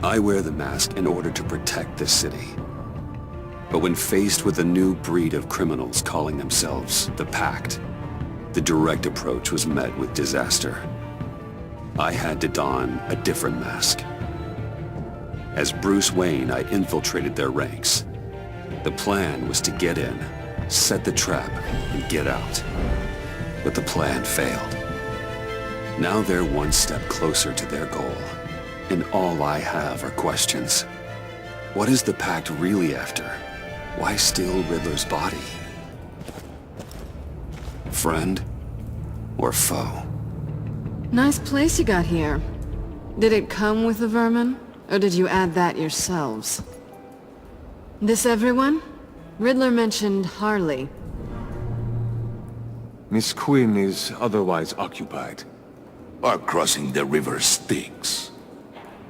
I wear the mask in order to protect this city. But when faced with a new breed of criminals calling themselves the Pact, the direct approach was met with disaster. I had to don a different mask. As Bruce Wayne, I infiltrated their ranks. The plan was to get in, set the trap, and get out. But the plan failed. Now they're one step closer to their goal, and all I have are questions. What is the Pact really after? Why steal Riddler's body? Friend or foe? Nice place you got here. Did it come with the vermin, or did you add that yourselves? This everyone? Riddler mentioned Harley. Miss Quinn is otherwise occupied. Are crossing the river Styx.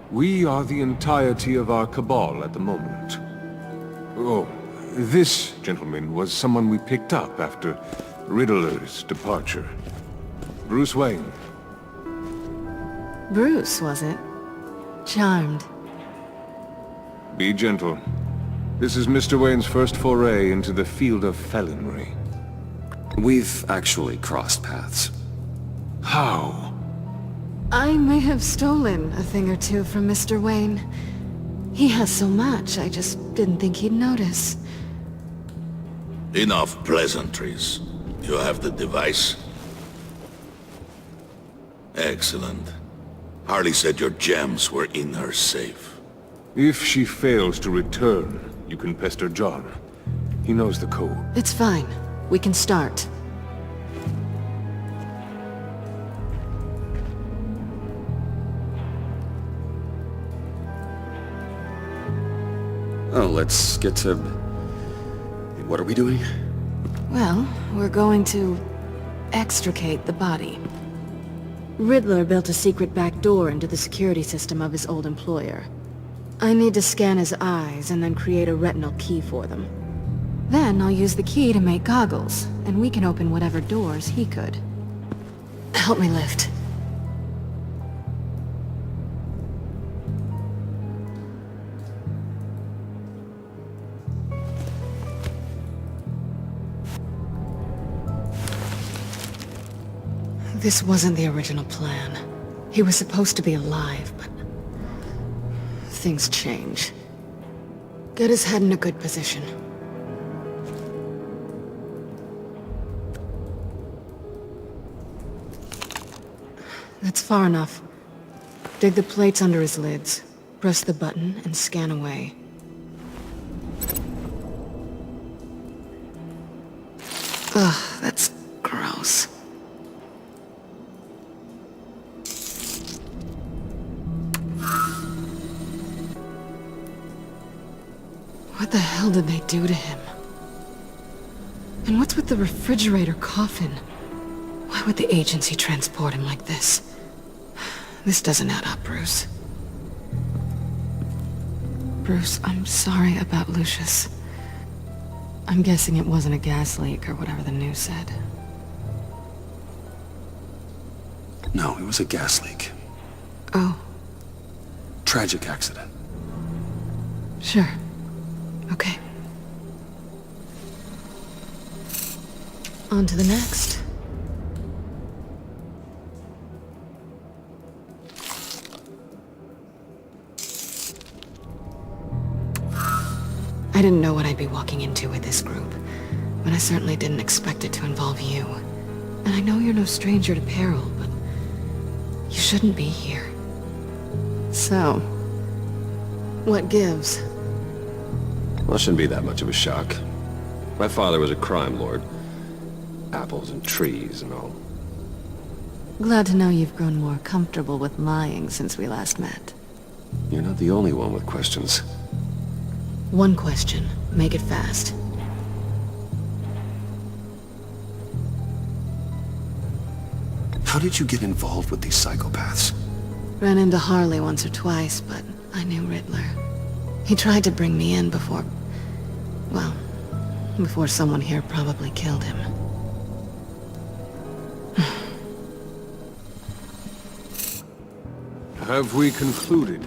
We are the entirety of our cabal at the moment. Oh, this gentleman was someone we picked up after Riddler's departure. Bruce Wayne. Bruce, was it? Charmed. Be gentle. This is Mr. Wayne's first foray into the field of felonry. We've actually crossed paths. How? I may have stolen a thing or two from Mr. Wayne. He has so much, I just didn't think he'd notice. Enough pleasantries. You have the device? Excellent. Harley said your gems were in her safe. If she fails to return, you can pester John. He knows the code. It's fine. We can start. Oh, let's get to... What are we doing? Well, we're going to extricate the body. Riddler built a secret back door into the security system of his old employer. I need to scan his eyes and then create a retinal key for them. Then I'll use the key to make goggles, and we can open whatever doors he could. Help me lift. This wasn't the original plan. He was supposed to be alive, but... things change. Get his head in a good position. That's far enough. Dig the plates under his lids. Press the button and scan away. Ugh, that's gross. What the hell did they do to him? And what's with the refrigerator coffin? Why would the agency transport him like this? This doesn't add up, Bruce. Bruce, I'm sorry about Lucius. I'm guessing it wasn't a gas leak or whatever the news said. No, it was a gas leak. Oh, Tragic accident. sure. Okay. On to the next. I didn't know what I'd be walking into with this group, but I certainly didn't expect it to involve you. And I know you're no stranger to peril, but you shouldn't be here. So, what gives? Well, it shouldn't be that much of a shock. My father was a crime lord. Apples and trees and all. Glad to know you've grown more comfortable with lying since we last met. You're not the only one with questions. One question. Make it fast. How did you get involved with these psychopaths? Ran into Harley once or twice, but I knew Riddler. He tried to bring me in before... well, before someone here probably killed him. Have we concluded?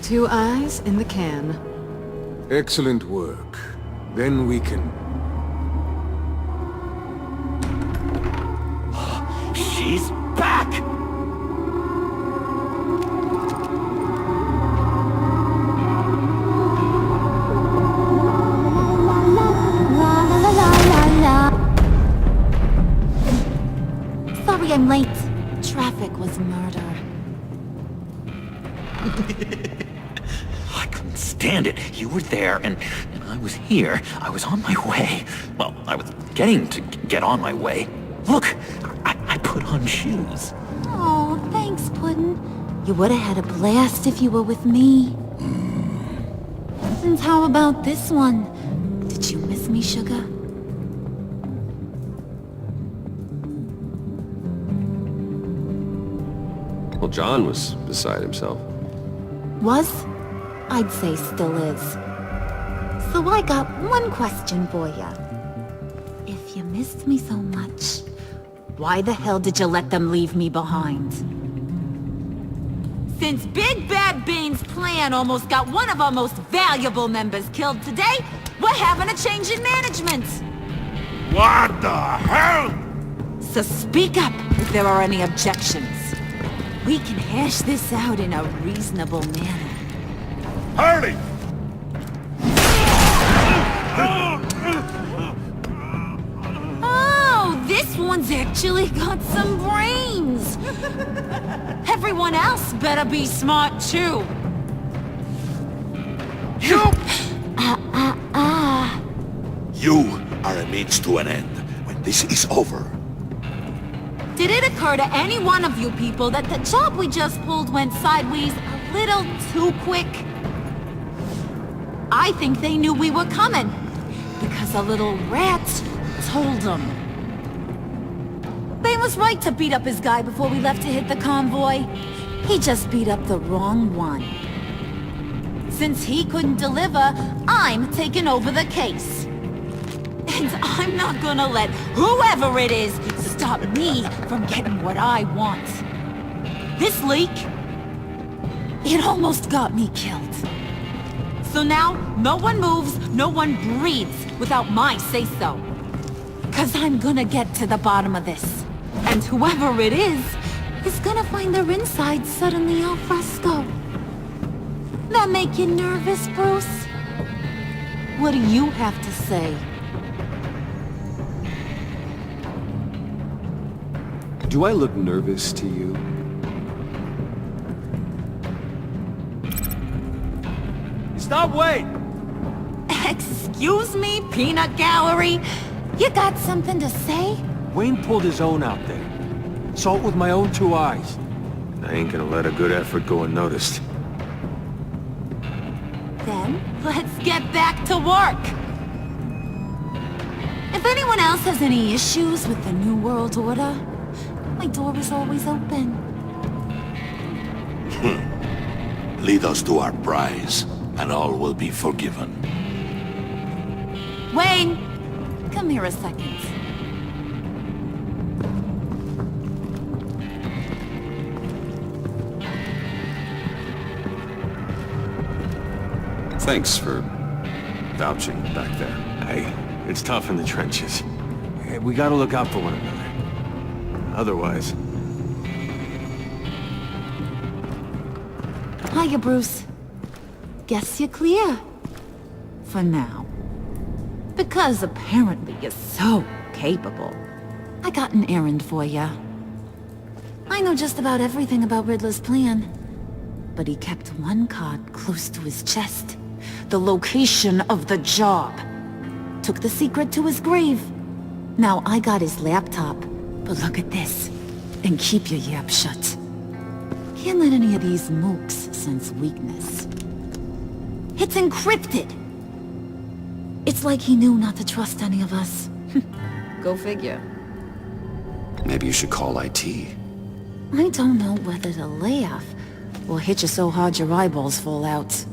2 eyes in the can. Excellent work. Then we can... She's back! Sorry I'm late. Traffic was murder. I couldn't stand it. You were there, and I was here. I was on my way. Well, I was getting to get on my way. Look, I put on shoes. Oh, thanks, Puddin'. You would have had a blast if you were with me. And how about this one? Did you miss me, sugar? Well, John was beside himself. Was? I'd say still is. So I got one question for ya. If you missed me so much, why the hell did you let them leave me behind? Since Big Bad Bean's plan almost got one of our most valuable members killed today, we're having a change in management. What the hell? So speak up if there are any objections. We can hash this out in a reasonable manner. Harley! Oh, this one's actually got some brains! Everyone else better be smart too. You! You are a means to an end. When this is over, Did it occur to any one of you people that the job we just pulled went sideways a little too quick? I think they knew we were coming, because a little rat told them. They was right to beat up his guy before we left to hit the convoy. He just beat up the wrong one. Since he couldn't deliver, I'm taking over the case. And I'm not gonna let whoever it is stop me from getting what I want. This leak, it almost got me killed. So now, no one moves, no one breathes without my say-so. 'Cause I'm gonna get to the bottom of this. And whoever it is gonna find their insides suddenly al fresco. That make you nervous, Bruce? What do you have to say? Do I look nervous to you? Stop, wait! Excuse me, peanut gallery? You got something to say? Wayne pulled his own out there. Saw it with my own 2 eyes. I ain't gonna let a good effort go unnoticed. Then, let's get back to work. If anyone else has any issues with the New World Order, my door is always open. lead us to our prize, and all will be forgiven. Wayne, come here a second. Thanks for vouching back there. Hey, it's tough in the trenches. Hey, we gotta look out for one another. Otherwise... Hiya, Bruce. Guess you're clear. For now. Because apparently you're so capable. I got an errand for ya. I know just about everything about Riddler's plan. But he kept one card close to his chest. The location of the job. Took the secret to his grave. Now I got his laptop. But look at this. And keep your yap shut. Can't let any of these mooks sense weakness. It's encrypted! It's like he knew not to trust any of us. Go figure. Maybe you should call IT. I don't know whether to laugh or hit you so hard your eyeballs fall out.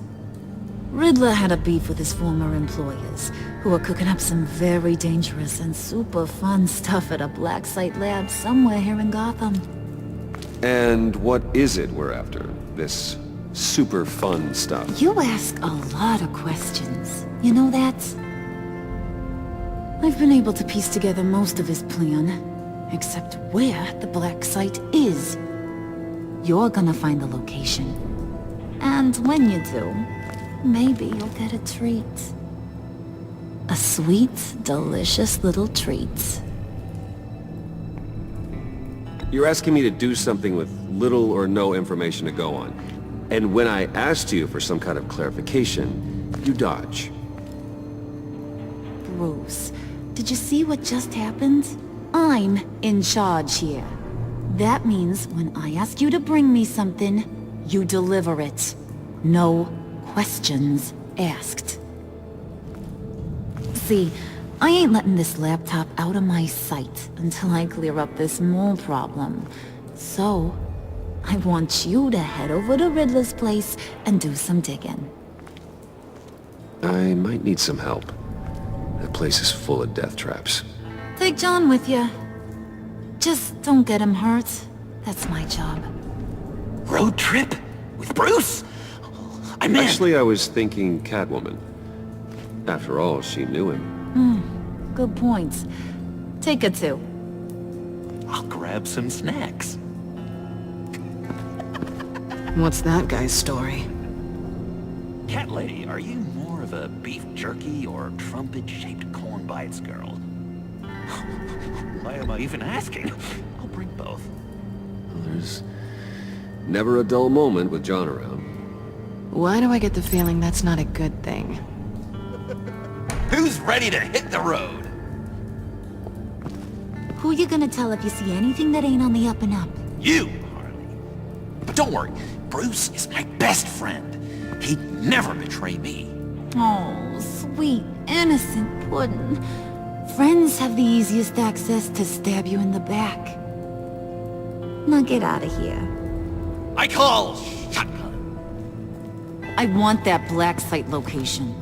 Riddler had a beef with his former employers, who were cooking up some very dangerous and super fun stuff at a black site lab somewhere here in Gotham. And what is it we're after? This super fun stuff. You ask a lot of questions. You know that? I've been able to piece together most of his plan, except where the black site is. You're gonna find the location. And when you do, maybe you'll get a treat. A sweet, delicious little treat. You're asking me to do something with little or no information to go on. And when I asked you for some kind of clarification, you dodge. Bruce, did you see what just happened? I'm in charge here. That means when I ask you to bring me something, you deliver it. No questions asked. See, I ain't letting this laptop out of my sight until I clear up this mole problem. So, I want you to head over to Riddler's place and do some digging. I might need some help. That place is full of death traps. Take John with you. Just don't get him hurt. That's my job. Road trip? With Bruce? I meant... Actually, I was thinking Catwoman. After all, she knew him. Good points. Take it too. I'll grab some snacks. What's that guy's story? Cat lady, are you more of a beef jerky or trumpet-shaped corn bites girl? Why am I even asking? I'll bring both. Well, there's never a dull moment with John around. Why do I get the feeling that's not a good thing? Who's ready to hit the road? Who you gonna tell if you see anything that ain't on the up and up? You, Harley. But don't worry, Bruce is my best friend. He'd never betray me. Oh, sweet, innocent puddin'. Friends have the easiest access to stab you in the back. Now get out of here. I call shotgun. I want that black site location.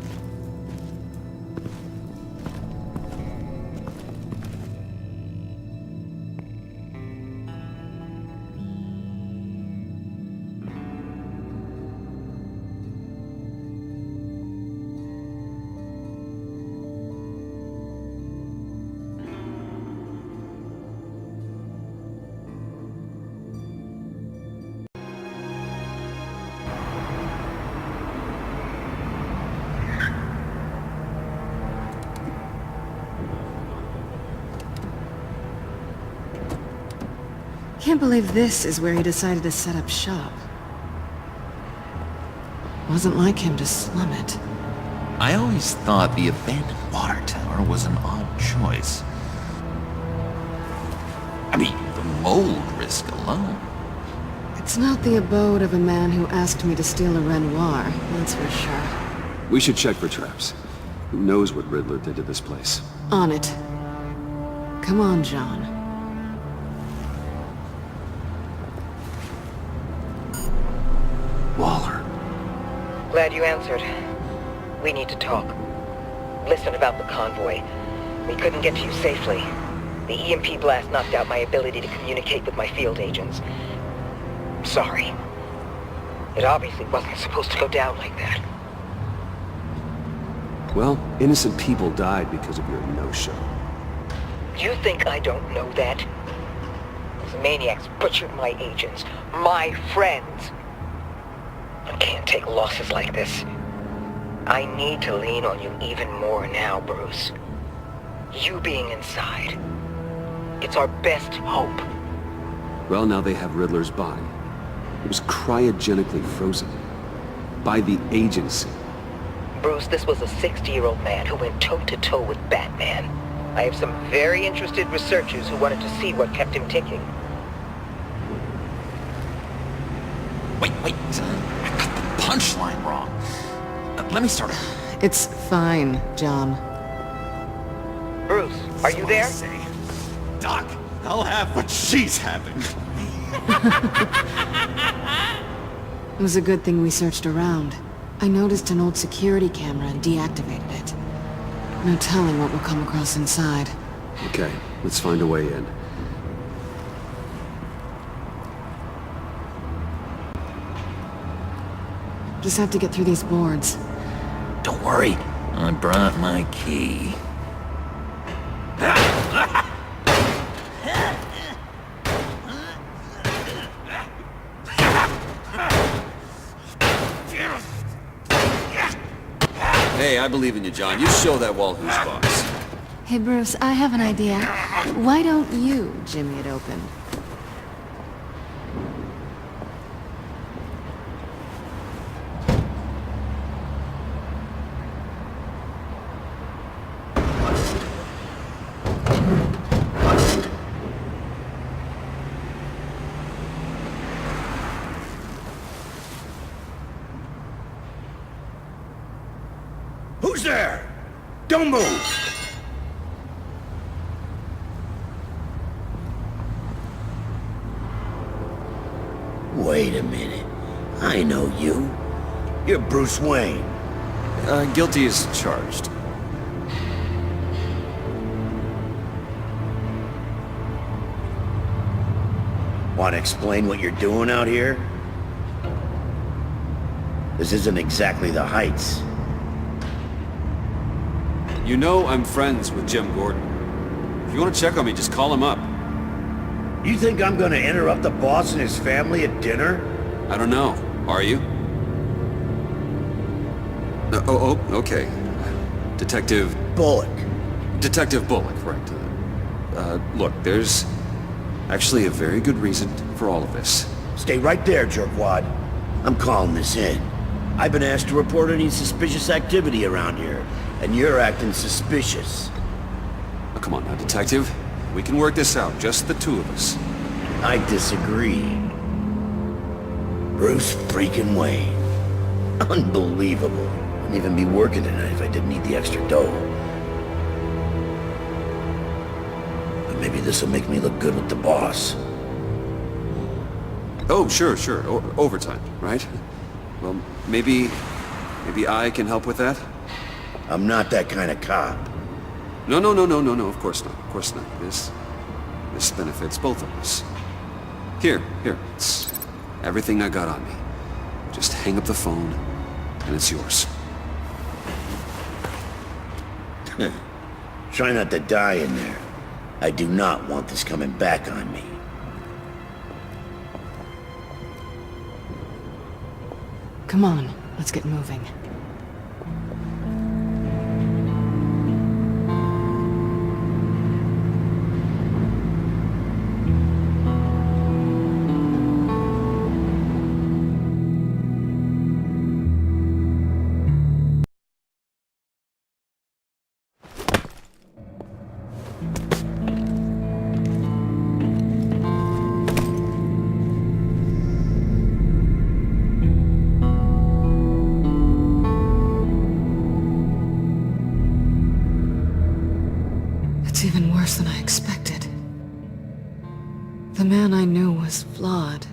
Can't believe this is where he decided to set up shop. Wasn't like him to slum it. I always thought the abandoned water tower was an odd choice. I mean, the mold risk alone. It's not the abode of a man who asked me to steal a Renoir, that's for sure. We should check for traps. Who knows what Riddler did to this place? On it. Come on, John. Waller. Glad you answered. We need to talk. Listen about the convoy. We couldn't get to you safely. The EMP blast knocked out my ability to communicate with my field agents. Sorry. It obviously wasn't supposed to go down like that. Well, innocent people died because of your no-show. You think I don't know that? Those maniacs butchered my agents, my friends. I can't take losses like this. I need to lean on you even more now, Bruce. You being inside. It's our best hope. Well, now they have Riddler's body. It was cryogenically frozen. By the agency. Bruce, this was a 60-year-old man who went toe-to-toe with Batman. I have some very interested researchers who wanted to see what kept him ticking. Wait. I got the punchline wrong. Let me start. It's fine, John. Bruce, are you there? Say, Doc, I'll have what she's having. It was a good thing we searched around. I noticed an old security camera and deactivated it. No telling what we'll come across inside. Okay, let's find a way in. Just have to get through these boards. Don't worry, I brought my key. Hey, I believe in you, John. You show that wall who's boss. Hey, Bruce, I have an idea. Why don't you jimmy it open? Who's there? Don't move! Wait a minute. I know you. You're Bruce Wayne. Guilty as charged. Want to explain what you're doing out here? This isn't exactly the Heights. You know I'm friends with Jim Gordon. If you want to check on me, just call him up. You think I'm gonna interrupt the boss and his family at dinner? I don't know. Are you? Okay. Detective Bullock. Detective Bullock, right. Look, there's actually a very good reason for all of this. Stay right there, jerkwad. I'm calling this in. I've been asked to report any suspicious activity around here, and you're acting suspicious. Oh, come on now, Detective. We can work this out, just the two of us. I disagree. Bruce freaking Wayne. Unbelievable. Wouldn't even be working tonight if I didn't need the extra dough. But maybe this'll make me look good with the boss. Oh, sure. Overtime, right? Well, maybe I can help with that? I'm not that kind of cop. No, of course not. This benefits both of us. Here, it's everything I got on me. Just hang up the phone, and it's yours. Try not to die in there. I do not want this coming back on me. Come on, let's get moving. It's even worse than I expected. The man I knew was flawed,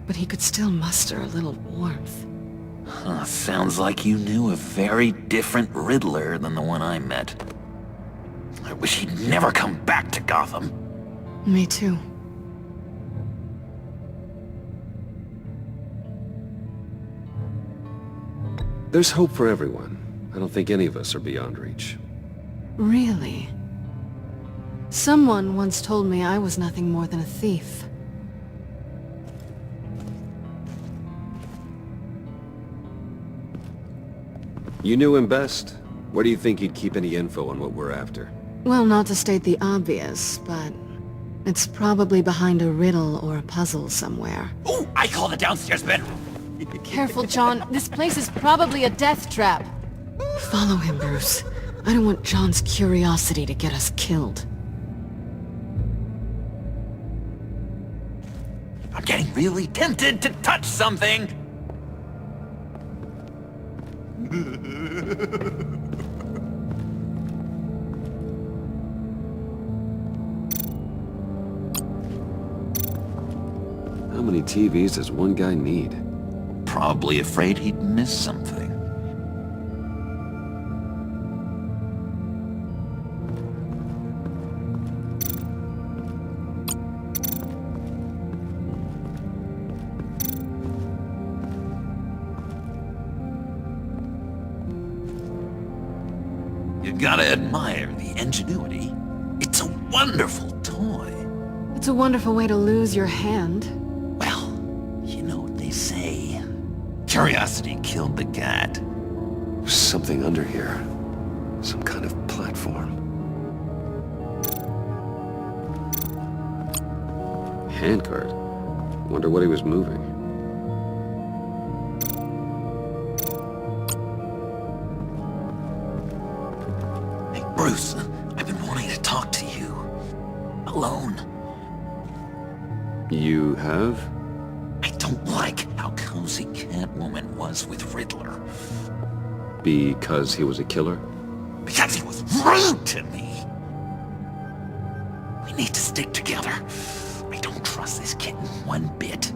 but he could still muster a little warmth. Sounds like you knew a very different Riddler than the one I met. I wish he'd never come back to Gotham. Me too. There's hope for everyone. I don't think any of us are beyond reach. Really? Someone once told me I was nothing more than a thief. You knew him best. Where do you think he'd keep any info on what we're after? Well, not to state the obvious, but it's probably behind a riddle or a puzzle somewhere. Oh, I call the downstairs bedroom. Careful, John. This place is probably a death trap. Follow him, Bruce. I don't want John's curiosity to get us killed. I'm getting really tempted to touch something. How many TVs does one guy need? Probably afraid he'd miss something. gotta admire the ingenuity. It's a wonderful toy. It's a wonderful way to lose your hand. Well, you know what they say. Curiosity killed the cat. There's something under here. Some kind of platform. Handcart. Wonder what he was moving. Hey, Bruce, I've been wanting to talk to you. Alone. You have? I don't like how cozy Catwoman was with Riddler. Because he was a killer? Because he was rude to me. We need to stick together. I don't trust this kitten one bit.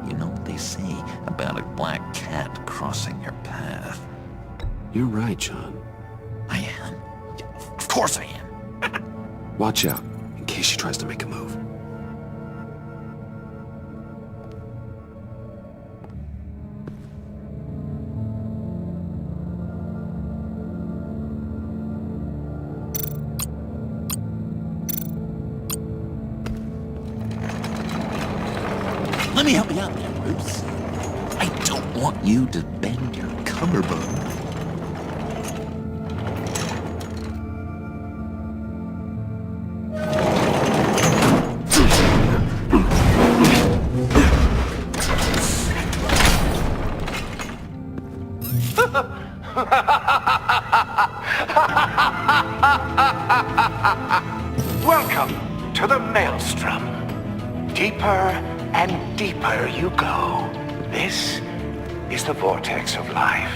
You know what they say about a black cat crossing your path? You're right, John. I am. Of course I am. Watch out, in case she tries to make a move. Let me help you out there, Bruce. I don't want you to bend your collarbone. Welcome to the Maelstrom. Deeper and deeper you go. This is the vortex of life,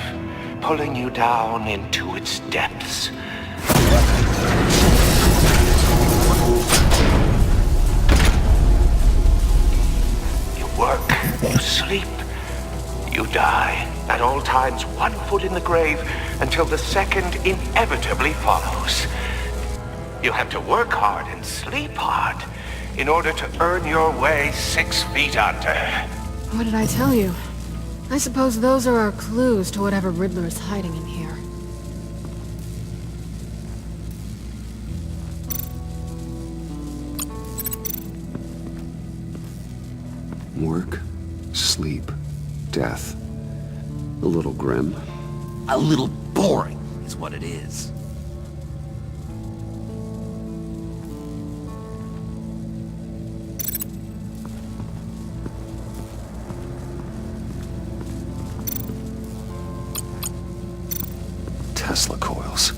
pulling you down into its depths. You work, you sleep, you die. At all times, 1 foot in the grave until the second inevitably follows. You have to work hard and sleep hard in order to earn your way 6 feet under. What did I tell you? I suppose those are our clues to whatever Riddler is hiding in here. Work, sleep, death. A little grim. A little boring is what it is. Tesla coils.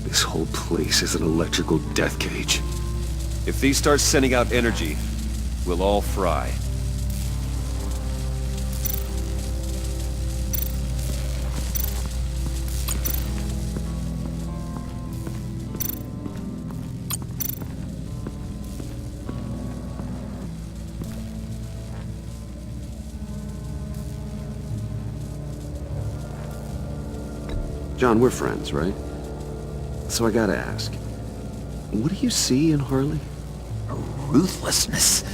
This whole place is an electrical death cage. If these start sending out energy, we'll all fry. John, we're friends, right? So I gotta ask, what do you see in Harley? Her ruthlessness.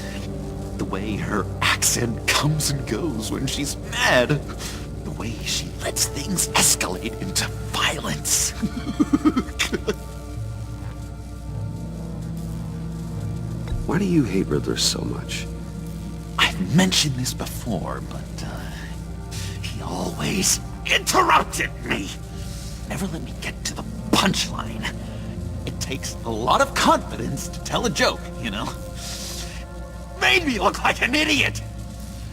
The way her accent comes and goes when she's mad. The way she lets things escalate into violence. Why do you hate Riddler so much? I've mentioned this before, but he always interrupted me. Never let me get to the punchline. It takes a lot of confidence to tell a joke, you know? Made me look like an idiot!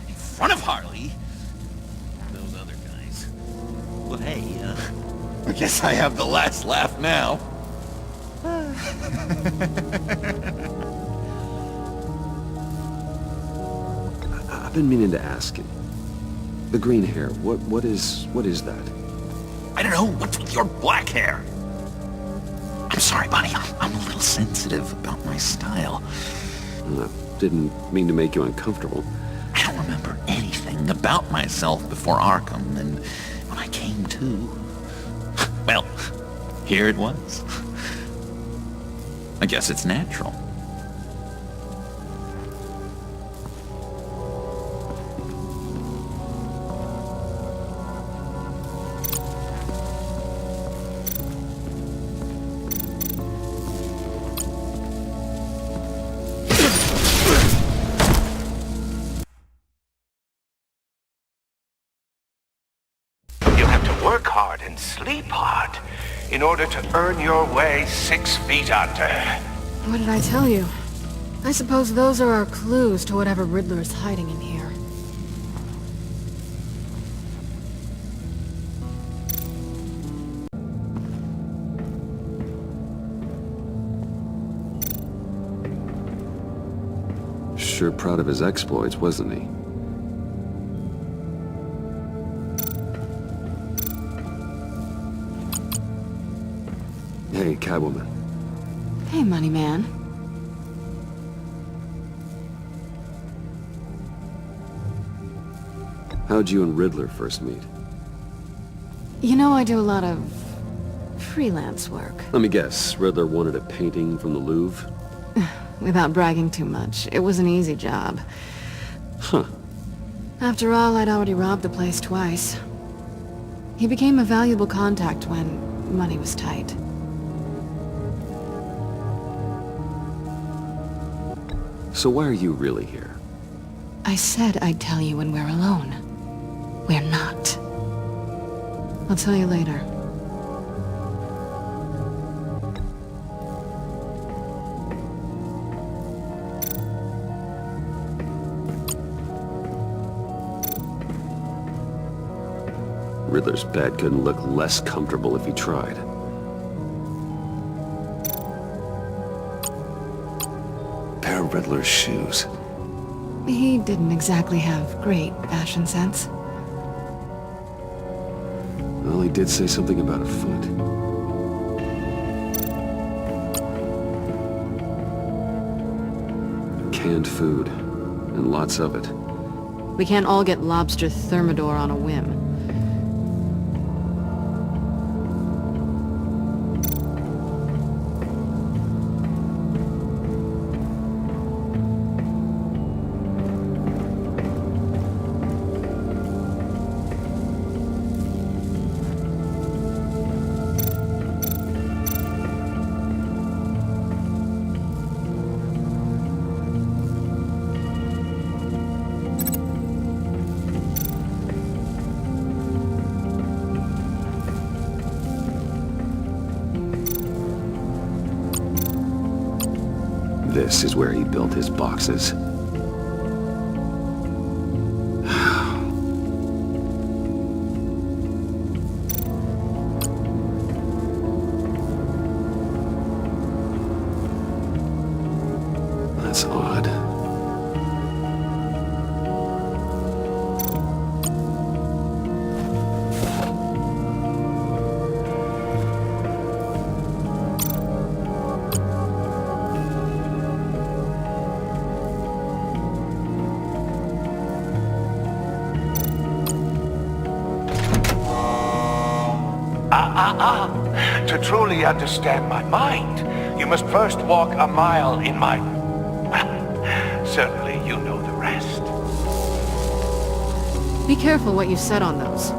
In front of Harley. Those other guys. But hey, I guess I have the last laugh now. I've been meaning to ask it. The green hair, what is that? I don't know, what's with your black hair? I'm sorry, buddy, I'm a little sensitive about my style. I didn't mean to make you uncomfortable. I don't remember anything about myself before Arkham, and when I came to, well, here it was. I guess it's natural. work hard and sleep hard in order to earn your way 6 feet under. What did I tell you? I suppose those are our clues to whatever Riddler is hiding in here. Sure proud of his exploits, wasn't he? Hey, Catwoman. Hey, Money Man. How'd you and Riddler first meet? You know I do a lot of freelance work. Let me guess, Riddler wanted a painting from the Louvre? Without bragging too much, it was an easy job. Huh. After all, I'd already robbed the place twice. He became a valuable contact when money was tight. So why are you really here? I said I'd tell you when we're alone. We're not. I'll tell you later. Riddler's bed couldn't look less comfortable if he tried. Pair of Riddler's shoes. He didn't exactly have great fashion sense. Well, he did say something about a foot. Canned food, and lots of it. We can't all get lobster thermidor on a whim. This is where he built his boxes. That's odd. To truly understand my mind, you must first walk a mile in my... Certainly you know the rest. Be careful what you said on those.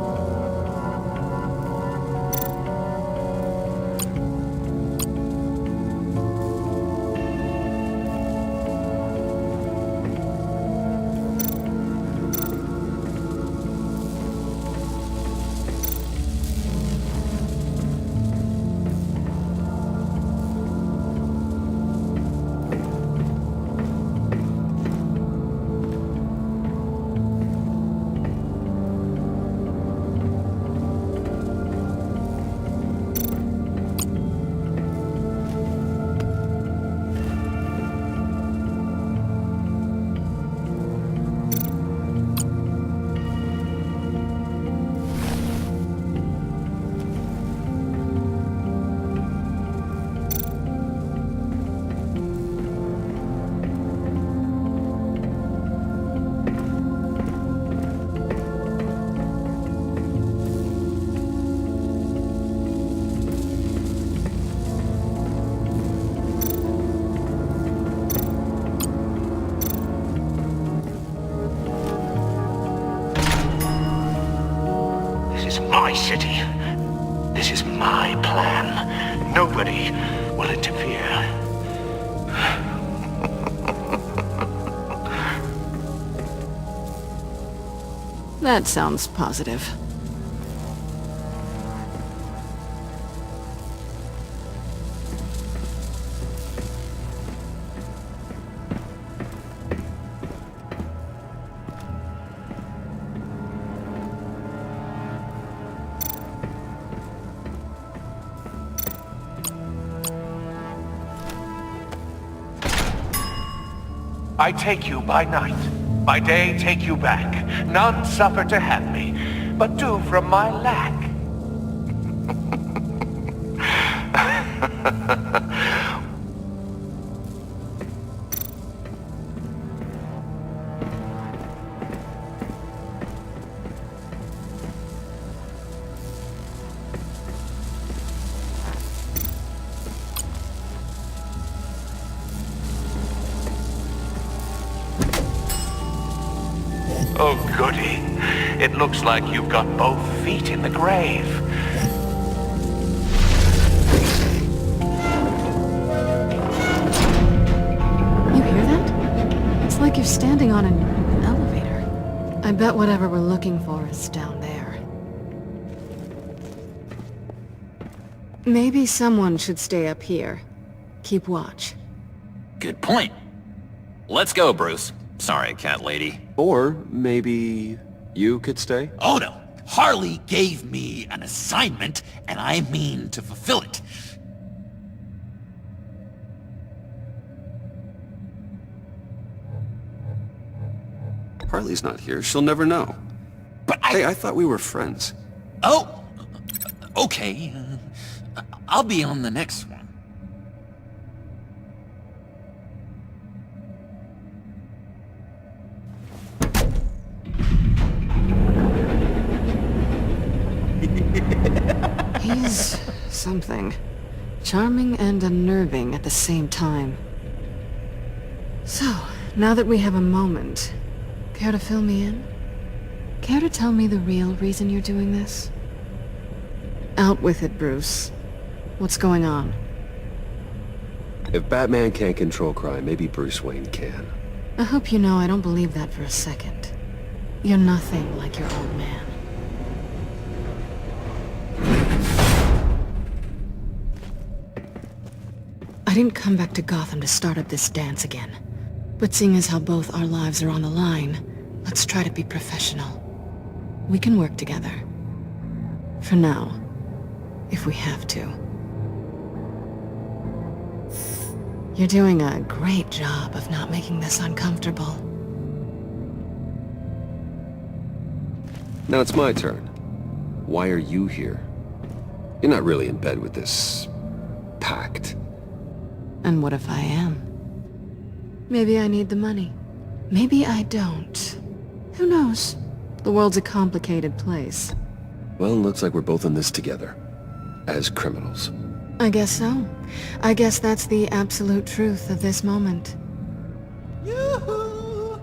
My city. This is my plan. Nobody will interfere. That sounds positive. I take you by night. By day, take you back. None suffer to have me, but do from my lack. Oh, goody. It looks like you've got both feet in the grave. You hear that? It's like you're standing on an elevator. I bet whatever we're looking for is down there. Maybe someone should stay up here. Keep watch. Good point. Let's go, Bruce. Sorry, cat lady. Or maybe you could stay? Oh no! Harley gave me an assignment, and I mean to fulfill it. Harley's not here. She'll never know. But Hey, I thought we were friends. Oh! Okay. I'll be on the next one. He's something. Charming and unnerving at the same time. So, now that we have a moment, care to fill me in? Care to tell me the real reason you're doing this? Out with it, Bruce. What's going on? If Batman can't control crime, maybe Bruce Wayne can. I hope you know I don't believe that for a second. You're nothing like your old man. I didn't come back to Gotham to start up this dance again. But seeing as how both our lives are on the line, let's try to be professional. We can work together. For now. If we have to. You're doing a great job of not making this uncomfortable. Now it's my turn. Why are you here? You're not really in bed with this... pact. And what if I am? Maybe I need the money. Maybe I don't. Who knows? The world's a complicated place. Well, it looks like we're both in this together. As criminals. I guess so. I guess that's the absolute truth of this moment. Yoo-hoo!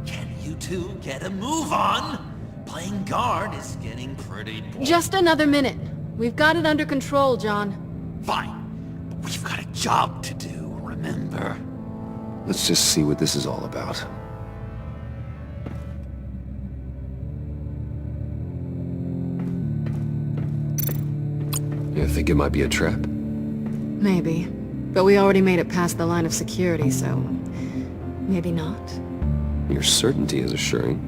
Can you two get a move on? Playing guard is getting pretty boring. Just another minute. We've got it under control, John. Fine. But we've got a job to do, remember? Let's just see what this is all about. You think it might be a trap? Maybe. But we already made it past the line of security, so... maybe not. Your certainty is assuring.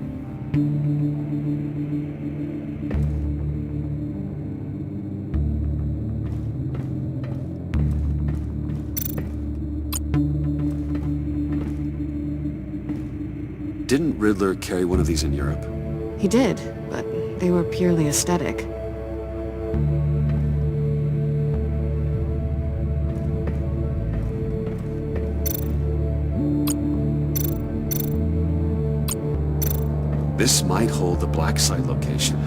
Didn't Riddler carry one of these in Europe? He did, but they were purely aesthetic. This might hold the black site location.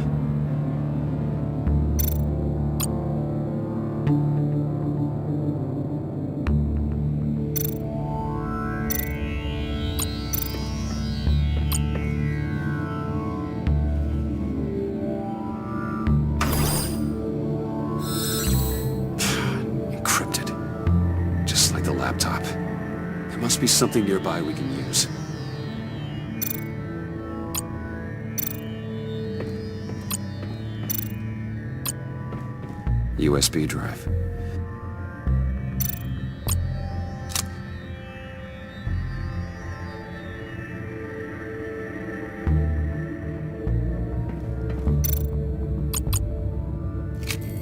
Encrypted. Just like the laptop. There must be something nearby we can use. USB drive.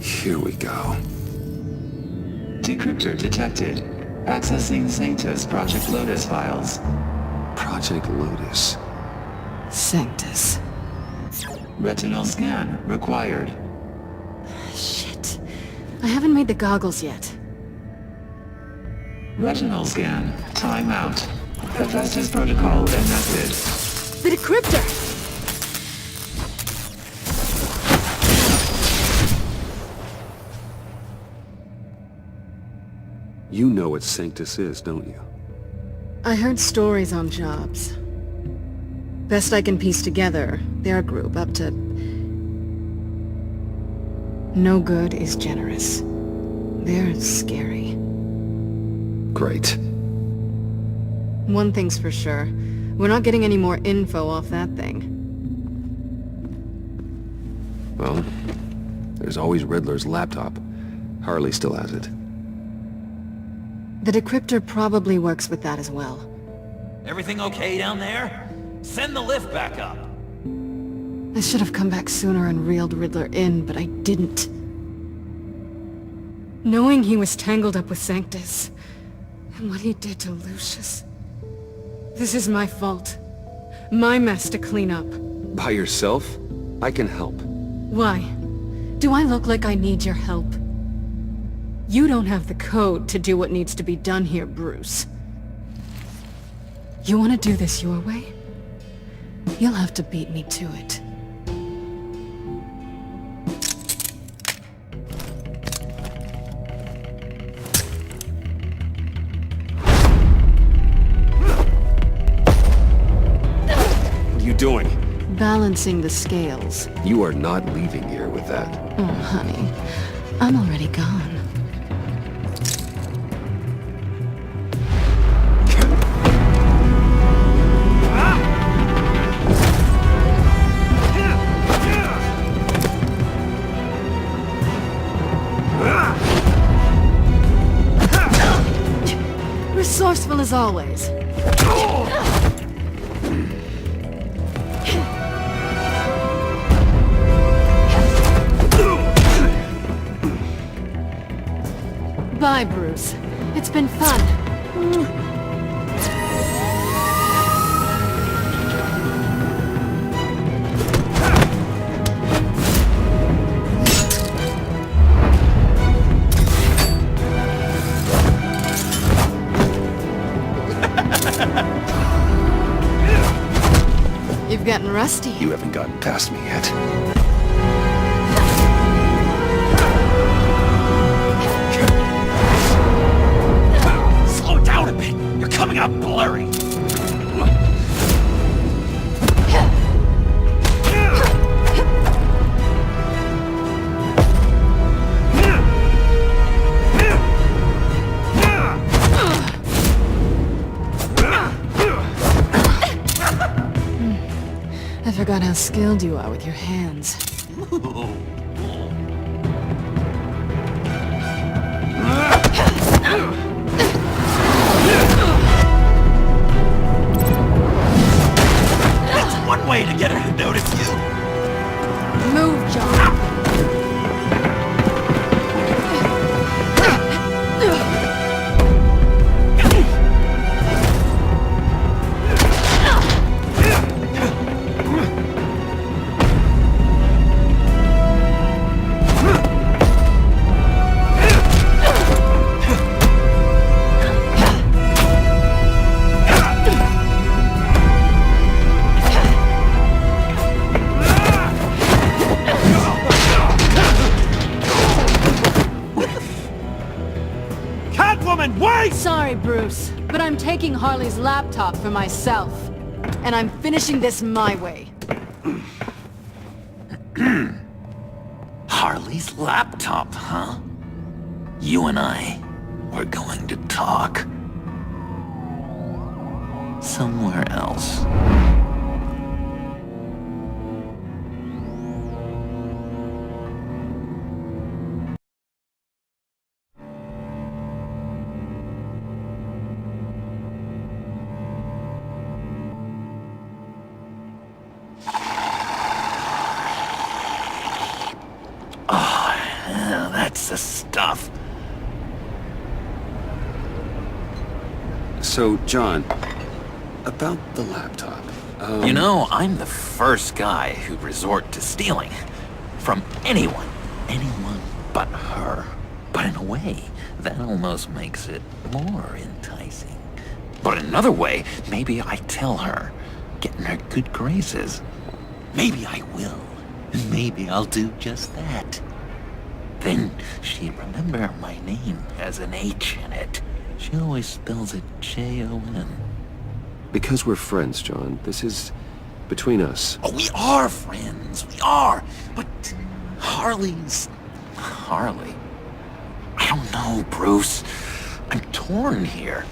Here we go. Decryptor detected. Accessing Sanctus Project Lotus files. Project Lotus. Sanctus. Retinal scan required. Shit. I haven't made the goggles yet. Retinal scan. Timeout. Professor's protocol enacted. The decryptor! You know what Sanctus is, don't you? I heard stories on jobs. Best I can piece together, they're a group up to... No good is generous. They're scary. Great. One thing's for sure. We're not getting any more info off that thing. Well, there's always Riddler's laptop. Harley still has it. The decryptor probably works with that as well. Everything okay down there? Send the lift back up. I should have come back sooner and reeled Riddler in, but I didn't. Knowing he was tangled up with Sanctus, and what he did to Lucius... This is my fault. My mess to clean up. By yourself? I can help. Why? Do I look like I need your help? You don't have the code to do what needs to be done here, Bruce. You want to do this your way? You'll have to beat me to it. What are you doing? Balancing the scales. You are not leaving here with that. Oh, honey. I'm already gone. Resourceful as always. Bye, Bruce. It's been fun. You've gotten rusty. You haven't gotten past me yet. Slow down a bit. You're coming out blurry. I forgot how skilled you are with your hands. That's one way to get her to notice you. Move, John. Sorry, Bruce, but I'm taking Harley's laptop for myself. And I'm finishing this my way. Harley's laptop, huh? You and I, we're going to talk. Somewhere else. That's the stuff. So, John, about the laptop. You know, I'm the first guy who'd resort to stealing. From anyone. Anyone but her. But in a way, that almost makes it more enticing. But in another way, maybe I tell her, get in her good graces. Maybe I will. And maybe I'll do just that. Then she'd remember my name has an H in it. She always spells it Jon. Because we're friends, John. This is between us. Oh, we are friends. We are. But Harley's... Harley? I don't know, Bruce. I'm torn here.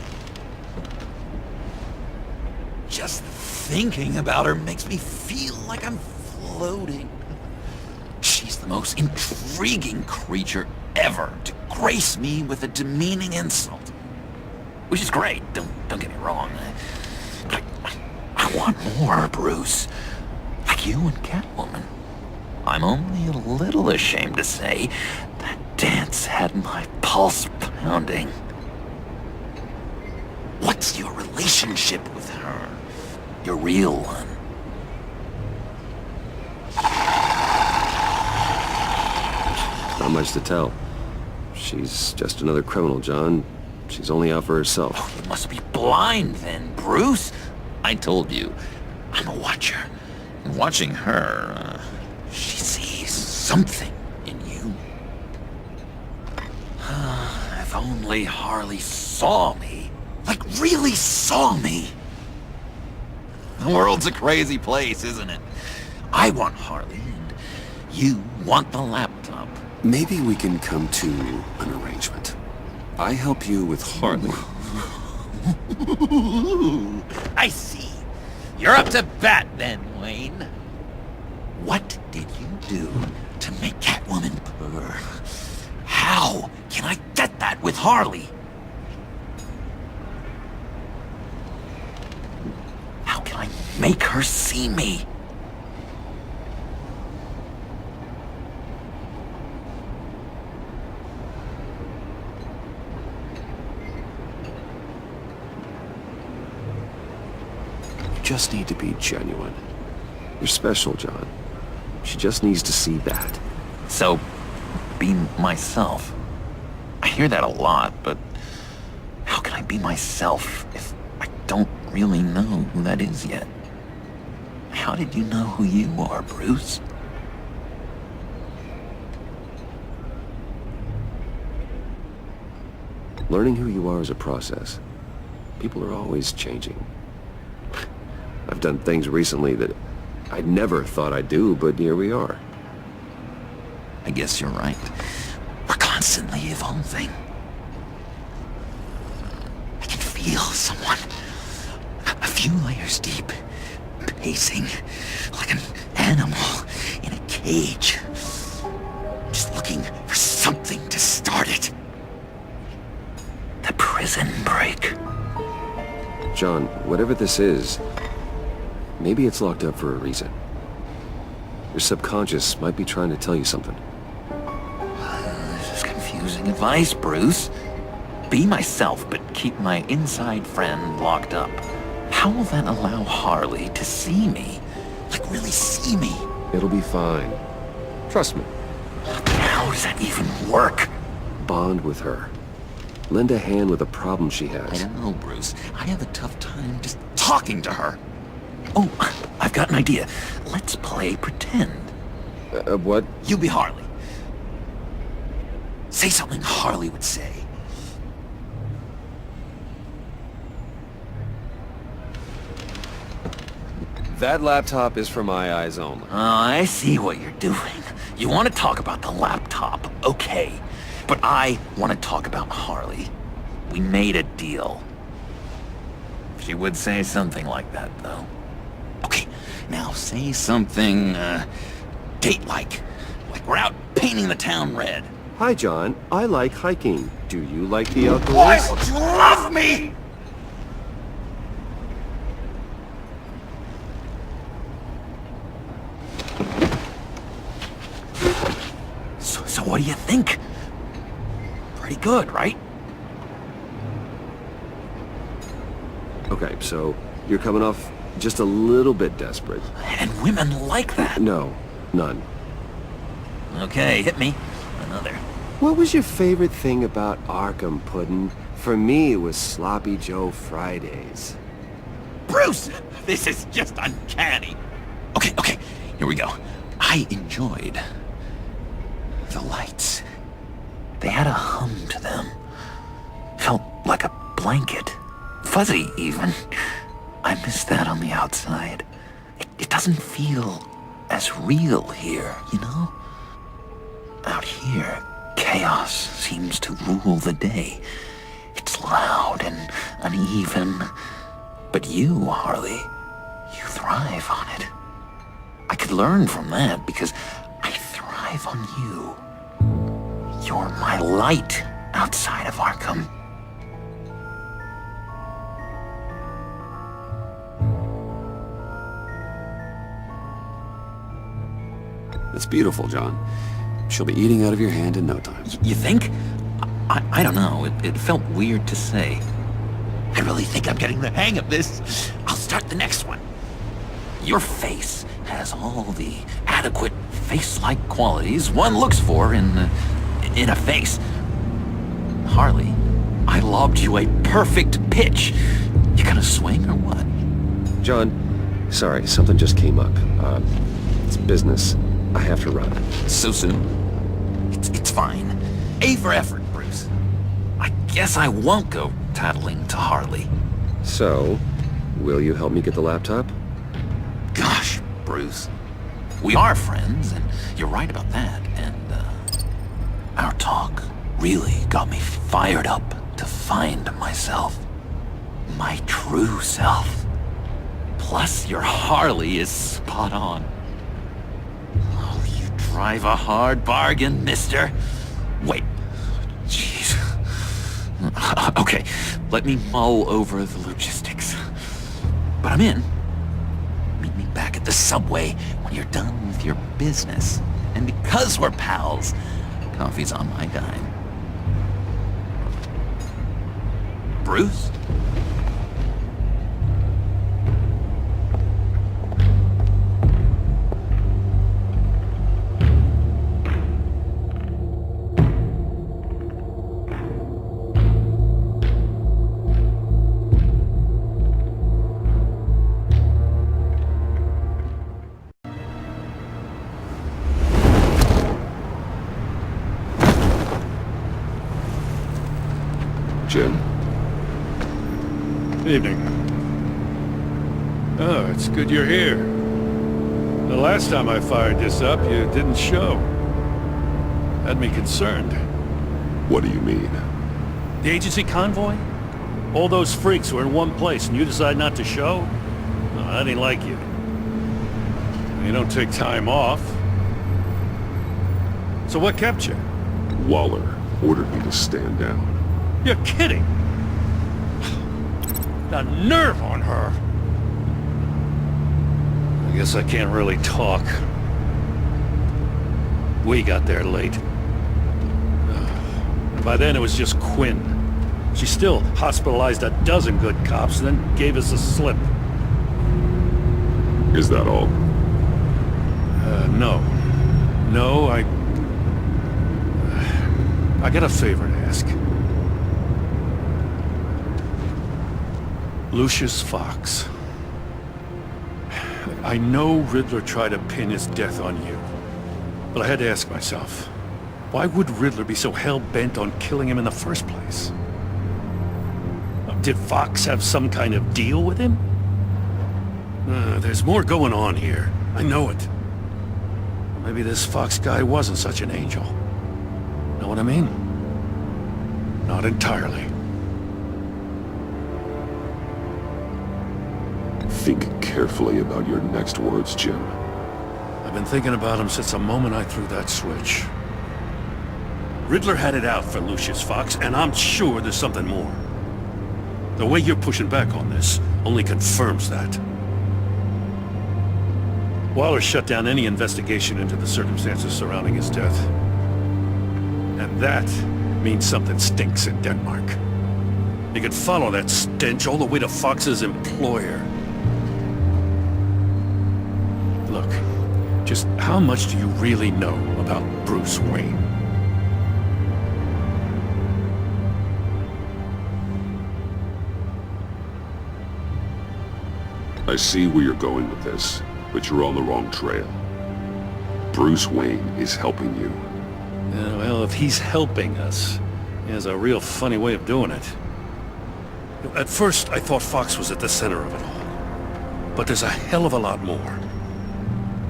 Just thinking about her makes me feel like I'm floating. She's the most intriguing creature ever to grace me with a demeaning insult. Which is great, don't get me wrong. I want more, Bruce. Like you and Catwoman. I'm only a little ashamed to say that dance had my pulse pounding. What's your relationship with her? Your real one? Not much to tell. She's just another criminal, John. She's only out for herself. Oh, you must be blind then, Bruce. I told you, I'm a watcher. And watching her, she sees something in you. If only Harley saw me. Like, really saw me. The world's a crazy place, isn't it? I want Harley, and you want the laptop. Maybe we can come to an arrangement. I help you with Harley. I see. You're up to bat then, Wayne. What did you do to make Catwoman purr? How can I get that with Harley? How can I make her see me? You just need to be genuine. You're special, John. She just needs to see that. So, be myself. I hear that a lot, but how can I be myself if I don't really know who that is yet? How did you know who you are, Bruce? Learning who you are is a process. People are always changing. I've done things recently that I never thought I'd do, but here we are. I guess you're right. We're constantly evolving. I can feel someone a few layers deep, pacing like an animal in a cage, just looking for something to start it. The prison break. John, whatever this is, maybe it's locked up for a reason. Your subconscious might be trying to tell you something. This is confusing advice, Bruce. Be myself, but keep my inside friend locked up. How will that allow Harley to see me? Like, really see me? It'll be fine. Trust me. How does that even work? Bond with her. Lend a hand with a problem she has. I don't know, Bruce. I have a tough time just talking to her. Oh, I've got an idea. Let's play pretend. What? You be Harley. Say something Harley would say. That laptop is for my eyes only. Oh, I see what you're doing. You want to talk about the laptop, okay. But I want to talk about Harley. We made a deal. She would say something like that, though. Okay, now say something, date-like. Like we're out painting the town red. Hi, John. I like hiking. Do you like the outdoors? Why would you love me? So what do you think? Pretty good, right? Okay, so You're coming off just a little bit desperate. And women like that. No, none. Okay, hit me. Another. What was your favorite thing about Arkham, Puddin'? For me, it was Sloppy Joe Fridays. Bruce! This is just uncanny. Okay, here we go. I enjoyed the lights. They had a hum to them. Felt like a blanket. Fuzzy, even. I miss that on the outside. It doesn't feel as real here, you know? Out here, chaos seems to rule the day. It's loud and uneven. But you, Harley, you thrive on it. I could learn from that because I thrive on you. You're my light outside of Arkham. That's beautiful, John. She'll be eating out of your hand in no time. You think? I don't know. It felt weird to say. I really think I'm getting the hang of this. I'll start the next one. Your face has all the adequate face-like qualities one looks for in a face. Harley, I lobbed you a perfect pitch. You gonna swing or what? John, sorry, something just came up. It's business. I have to run. So soon? It's fine. A for effort, Bruce. I guess I won't go tattling to Harley. So, will you help me get the laptop? Gosh, Bruce. We are friends, and you're right about that. And, our talk really got me fired up to find myself. My true self. Plus, your Harley is spot on. Oh, you drive a hard bargain, mister. Wait. Jeez. Okay, let me mull over the logistics. But I'm in. Meet me back at the subway when you're done with your business. And because we're pals, coffee's on my dime. Bruce? Jim? Evening. Oh, it's good you're here. The last time I fired this up, you didn't show. Had me concerned. What do you mean? The agency convoy? All those freaks were in one place and you decide not to show? No, I didn't like you. You don't take time off. So what kept you? Waller ordered me to stand down. You're kidding! The nerve on her! I guess I can't really talk. We got there late. By then it was just Quinn. She still hospitalized a dozen good cops and then gave us a slip. Is that all? No. No, I got a favor to ask. Lucius Fox. I know Riddler tried to pin his death on you, but I had to ask myself, why would Riddler be so hell-bent on killing him in the first place? Did Fox have some kind of deal with him? There's more going on here. I know it. Maybe this Fox guy wasn't such an angel. Know what I mean? Not entirely. Think carefully about your next words, Jim. I've been thinking about him since the moment I threw that switch. Riddler had it out for Lucius Fox, and I'm sure there's something more. The way you're pushing back on this only confirms that. Waller shut down any investigation into the circumstances surrounding his death. And that means something stinks in Denmark. You could follow that stench all the way to Fox's employer. Just how much do you really know about Bruce Wayne? I see where you're going with this, but you're on the wrong trail. Bruce Wayne is helping you. Yeah, well, if he's helping us, he has a real funny way of doing it. At first, I thought Fox was at the center of it all. But there's a hell of a lot more.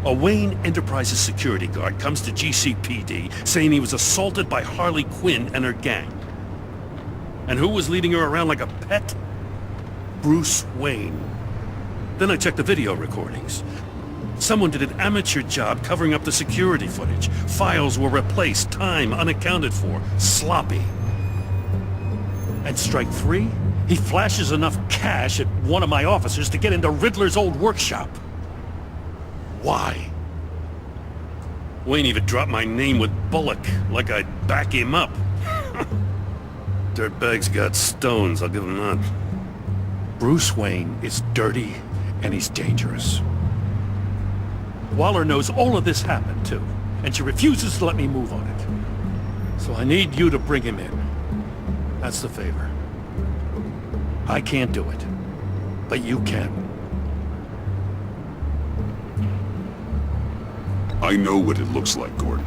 A Wayne Enterprises security guard comes to GCPD saying he was assaulted by Harley Quinn and her gang. And who was leading her around like a pet? Bruce Wayne. Then I checked the video recordings. Someone did an amateur job covering up the security footage. Files were replaced, time unaccounted for, sloppy. At strike 3, he flashes enough cash at one of my officers to get into Riddler's old workshop. Why? Wayne even dropped my name with Bullock, like I'd back him up. Dirtbag's got stones, I'll give him that. Bruce Wayne is dirty and he's dangerous. Waller knows all of this happened too, and she refuses to let me move on it. So I need you to bring him in. That's the favor. I can't do it, but you can. I know what it looks like, Gordon,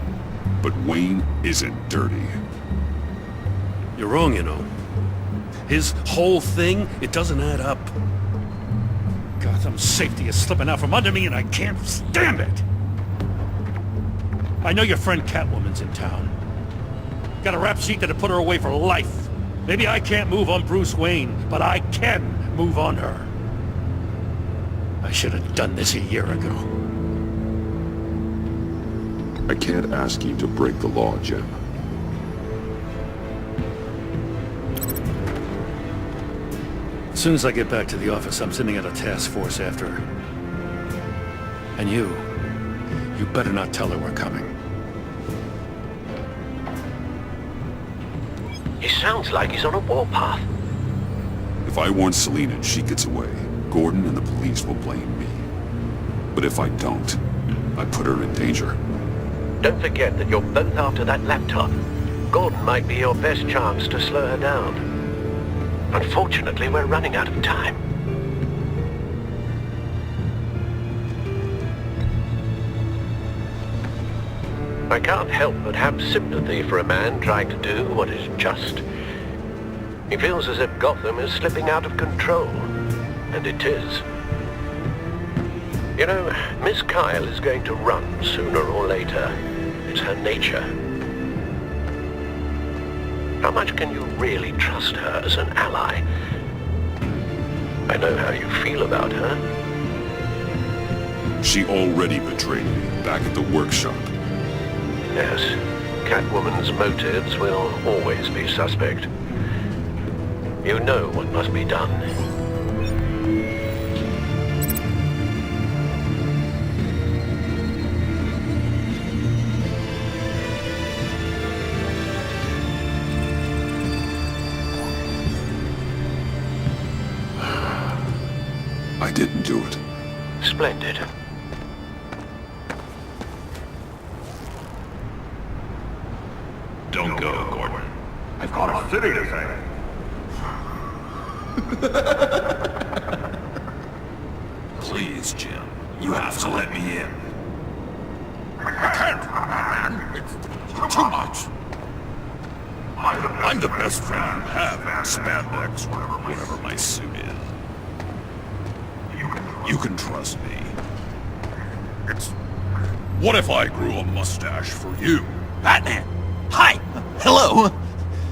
but Wayne isn't dirty. You're wrong, you know. His whole thing, it doesn't add up. Gotham's safety is slipping out from under me and I can't stand it! I know your friend Catwoman's in town. Got a rap sheet that'd put her away for life. Maybe I can't move on Bruce Wayne, but I can move on her. I should have done this a year ago. I can't ask you to break the law, Jim. As soon as I get back to the office, I'm sending out a task force after her. And you better not tell her we're coming. He sounds like he's on a warpath. If I warn Selina and she gets away, Gordon and the police will blame me. But if I don't, I put her in danger. Don't forget that you're both after that laptop. Gordon might be your best chance to slow her down. Unfortunately, we're running out of time. I can't help but have sympathy for a man trying to do what is just. He feels as if Gotham is slipping out of control, and it is. You know, Miss Kyle is going to run sooner or later. It's her nature. How much can you really trust her as an ally? I know how you feel about her. She already betrayed me back at the workshop. Yes, Catwoman's motives will always be suspect. You know what must be done. I didn't do it. Splendid. Don't go, Gordon. I've got a city to save. Please, Jim. You have to let me in. I can't, man. It's too much. I'm the best friend you have in spandex or whatever my suit is. You can trust me. What if I grew a mustache for you? Batman! Hi! Hello!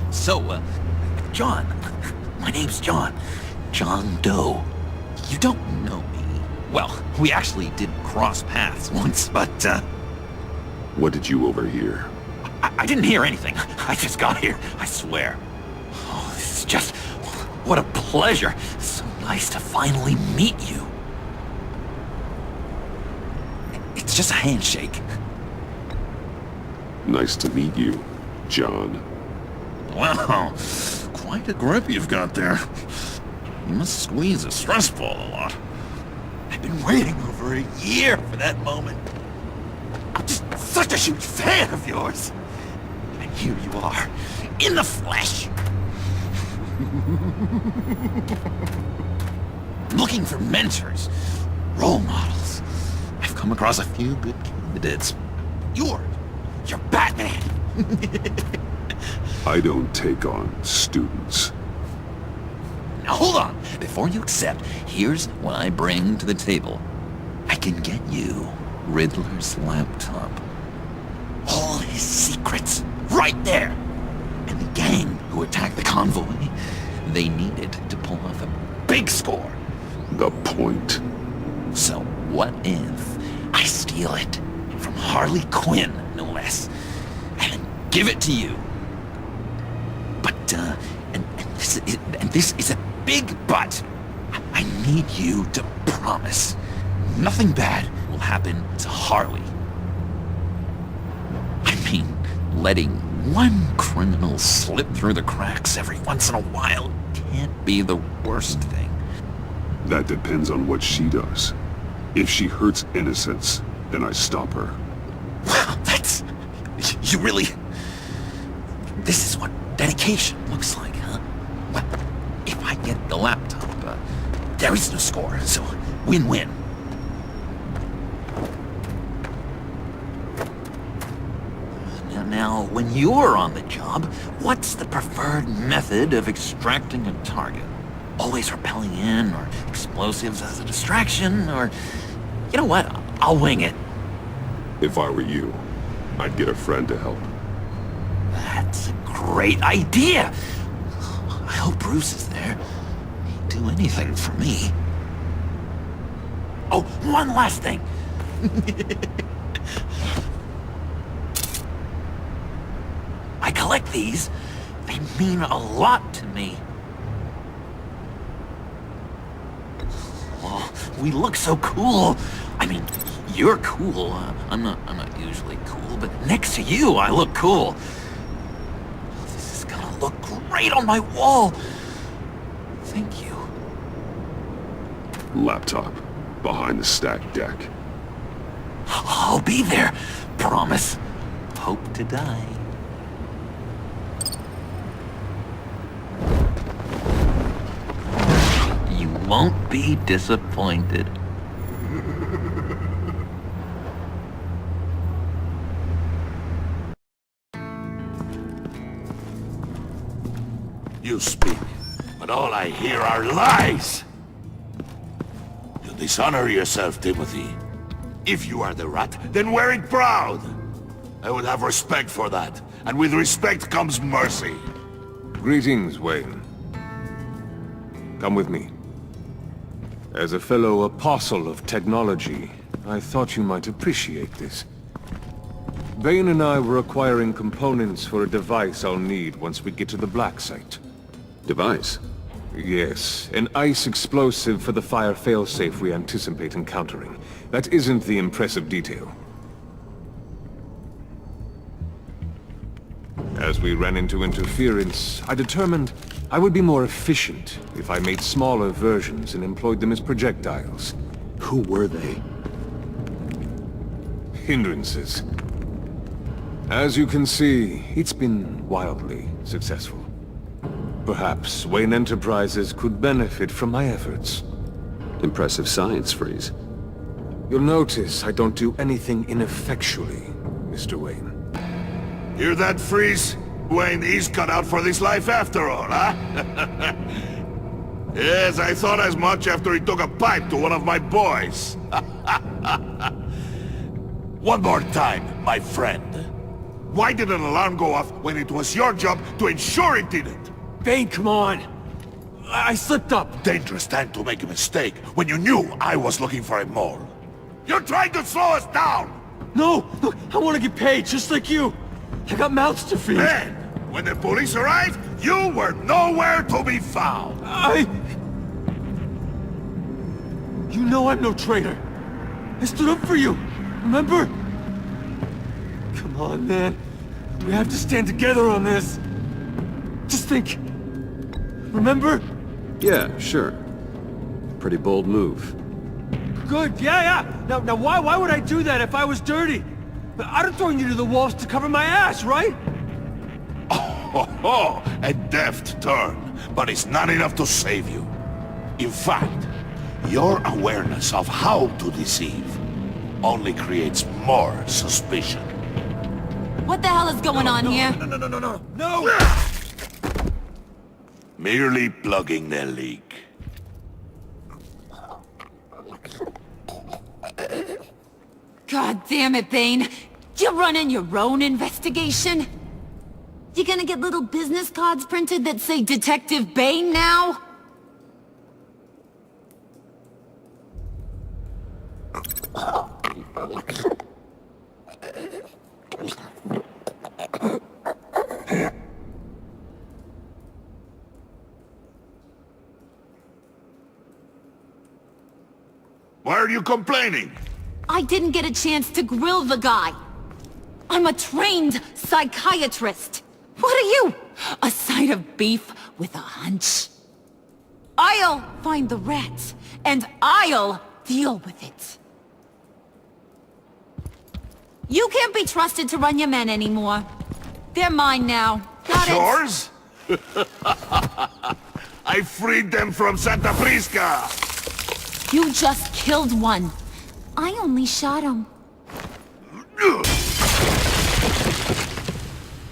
So, John. My name's John. John Doe. You don't know me. Well, we actually did cross paths once, but, What did you overhear? I didn't hear anything. I just got here, I swear. Oh, this is just... what a pleasure. So nice to finally meet you. It's just a handshake. Nice to meet you, John. Wow, quite a grip you've got there. You must squeeze a stress ball a lot. I've been waiting over a year for that moment. such a huge fan of yours. And here you are, in the flesh. Looking for mentors, role models. I've come across a few good candidates. You're Batman. I don't take on students. Now hold on. Before you accept, here's what I bring to the table. I can get you Riddler's laptop. All his secrets, right there. And the gang who attacked the convoy, they needed to pull off a big score. The point. So what if I steal it from Harley Quinn, no less, and then give it to you? But, and this is a big but. I need you to promise nothing bad will happen to Harley. I mean, letting one criminal slip through the cracks every once in a while can't be the worst thing. That depends on what she does. If she hurts innocents, then I stop her. Wow, that's... You really... This is what dedication looks like, huh? Well, if I get the laptop, there is no score, so win-win. Now, when you're on the job, what's the preferred method of extracting a target? Always rappelling in, or explosives as a distraction, or... You know what? I'll wing it. If I were you, I'd get a friend to help. That's a great idea! I hope Bruce is there. He'd do anything for me. Oh, one last thing! I collect these. They mean a lot to me. Oh, we look so cool. I mean, you're cool. I'm not usually cool, but next to you, I look cool. This is gonna look great on my wall. Thank you. Laptop. Behind the stacked deck. I'll be there. Promise. Hope to die. You won't be disappointed. You speak, but all I hear are lies! You dishonor yourself, Timothy. If you are the rat, then wear it proud! I would have respect for that, and with respect comes mercy. Greetings, Wayne. Come with me. As a fellow apostle of technology, I thought you might appreciate this. Bane and I were acquiring components for a device I'll need once we get to the Black Site. Device? Yes, an ice explosive for the fire failsafe we anticipate encountering. That isn't the impressive detail. As we ran into interference, I determined I would be more efficient if I made smaller versions and employed them as projectiles. Who were they? Hindrances. As you can see, it's been wildly successful. Perhaps Wayne Enterprises could benefit from my efforts. Impressive science, Freeze. You'll notice I don't do anything ineffectually, Mr. Wayne. Hear that, Freeze? Wayne is cut out for this life after all, huh? Yes, I thought as much after he took a pipe to one of my boys. One more time, my friend. Why did an alarm go off when it was your job to ensure it didn't? Bane, come on! I slipped up! Dangerous time to make a mistake when you knew I was looking for a mole. You're trying to slow us down! No! Look, I want to get paid, just like you! I got mouths to feed! Then, when the police arrived, you were nowhere to be found! You know I'm no traitor! I stood up for you, remember? Come on, man. We have to stand together on this. Just think. Remember? Yeah, sure. Pretty bold move. Good, yeah. Now why would I do that if I was dirty? I'd have thrown you to the wolves to cover my ass, right? Oh, a deft turn, but it's not enough to save you. In fact, your awareness of how to deceive only creates more suspicion. What the hell is going on here? No! Merely plugging the leak. God damn it, Bane. You're running your own investigation? You gonna get little business cards printed that say Detective Bane now? Why are you complaining? I didn't get a chance to grill the guy. I'm a trained psychiatrist. What are you? A side of beef with a hunch? I'll find the rat, and I'll deal with it. You can't be trusted to run your men anymore. They're mine now. Got it? Yours? I freed them from Santa Prisca! You just killed one. I only shot him.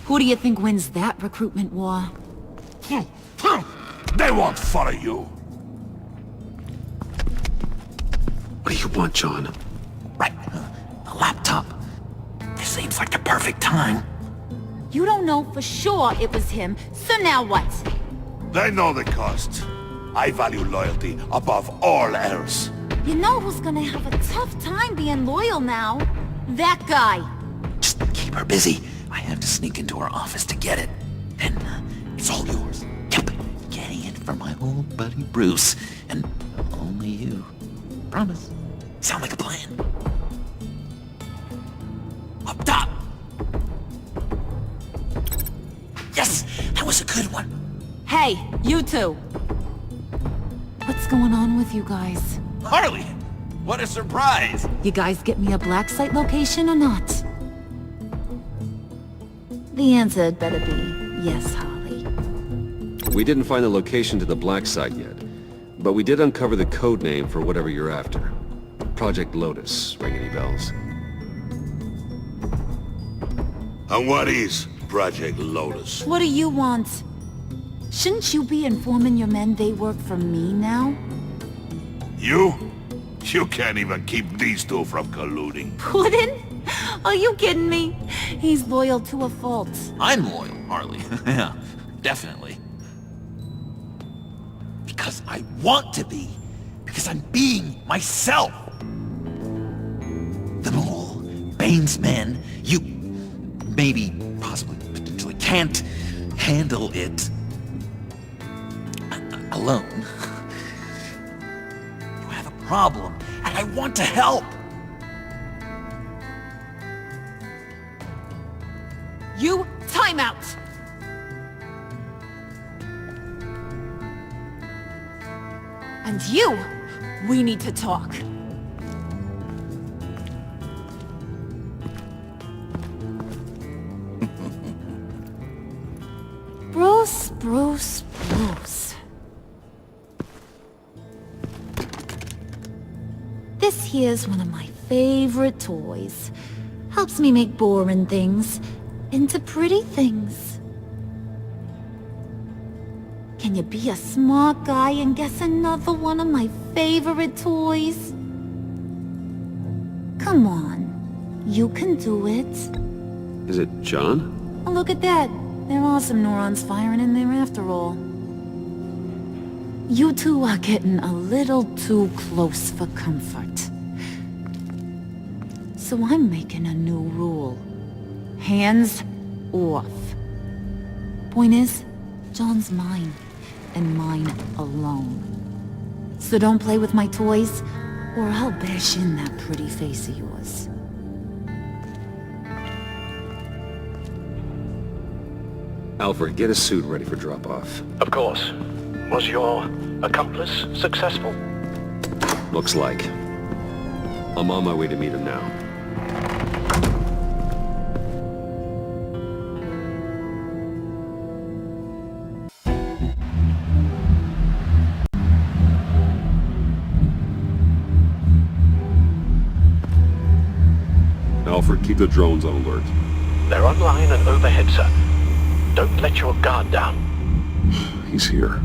Who do you think wins that recruitment war? They won't follow you. What do you want, John? Right. The laptop. This seems like the perfect time. You don't know for sure it was him, so now what? They know the cost. I value loyalty above all else. You know who's gonna have a tough time being loyal now? That guy. Just keep her busy. I have to sneak into her office to get it. Then it's all yours. Yep. Getting it from my old buddy Bruce. And only you. Promise. Sound like a plan? Up top! Yes! That was a good one. Hey, you two. What's going on with you guys? Harley! What a surprise! You guys get me a black site location or not? The answer had better be yes, Harley. We didn't find the location to the black site yet, but we did uncover the code name for whatever you're after. Project Lotus. Ring any bells? And what is Project Lotus? What do you want? Shouldn't you be informing your men they work for me now? You? You can't even keep these two from colluding. Puddin'? Are you kidding me? He's loyal to a fault. I'm loyal, Harley. Yeah, definitely. Because I want to be. Because I'm being myself. The Mole, Bane's men, you maybe, possibly, potentially can't handle it alone. You have a problem, and I want to help. You, time out! And you, we need to talk. Bruce. This here's one of my favorite toys. Helps me make boring things into pretty things. Can you be a smart guy and guess another one of my favorite toys? Come on, you can do it. Is it John? Oh, look at that. There are some neurons firing in there after all. You two are getting a little too close for comfort. So I'm making a new rule. Hands off. Point is, John's mine, and mine alone. So don't play with my toys, or I'll bash in that pretty face of yours. Alfred, get a suit ready for drop-off. Of course. Was your accomplice successful? Looks like. I'm on my way to meet him now. Alfred, keep the drones on alert. They're online and overhead, sir. Don't let your guard down. He's here.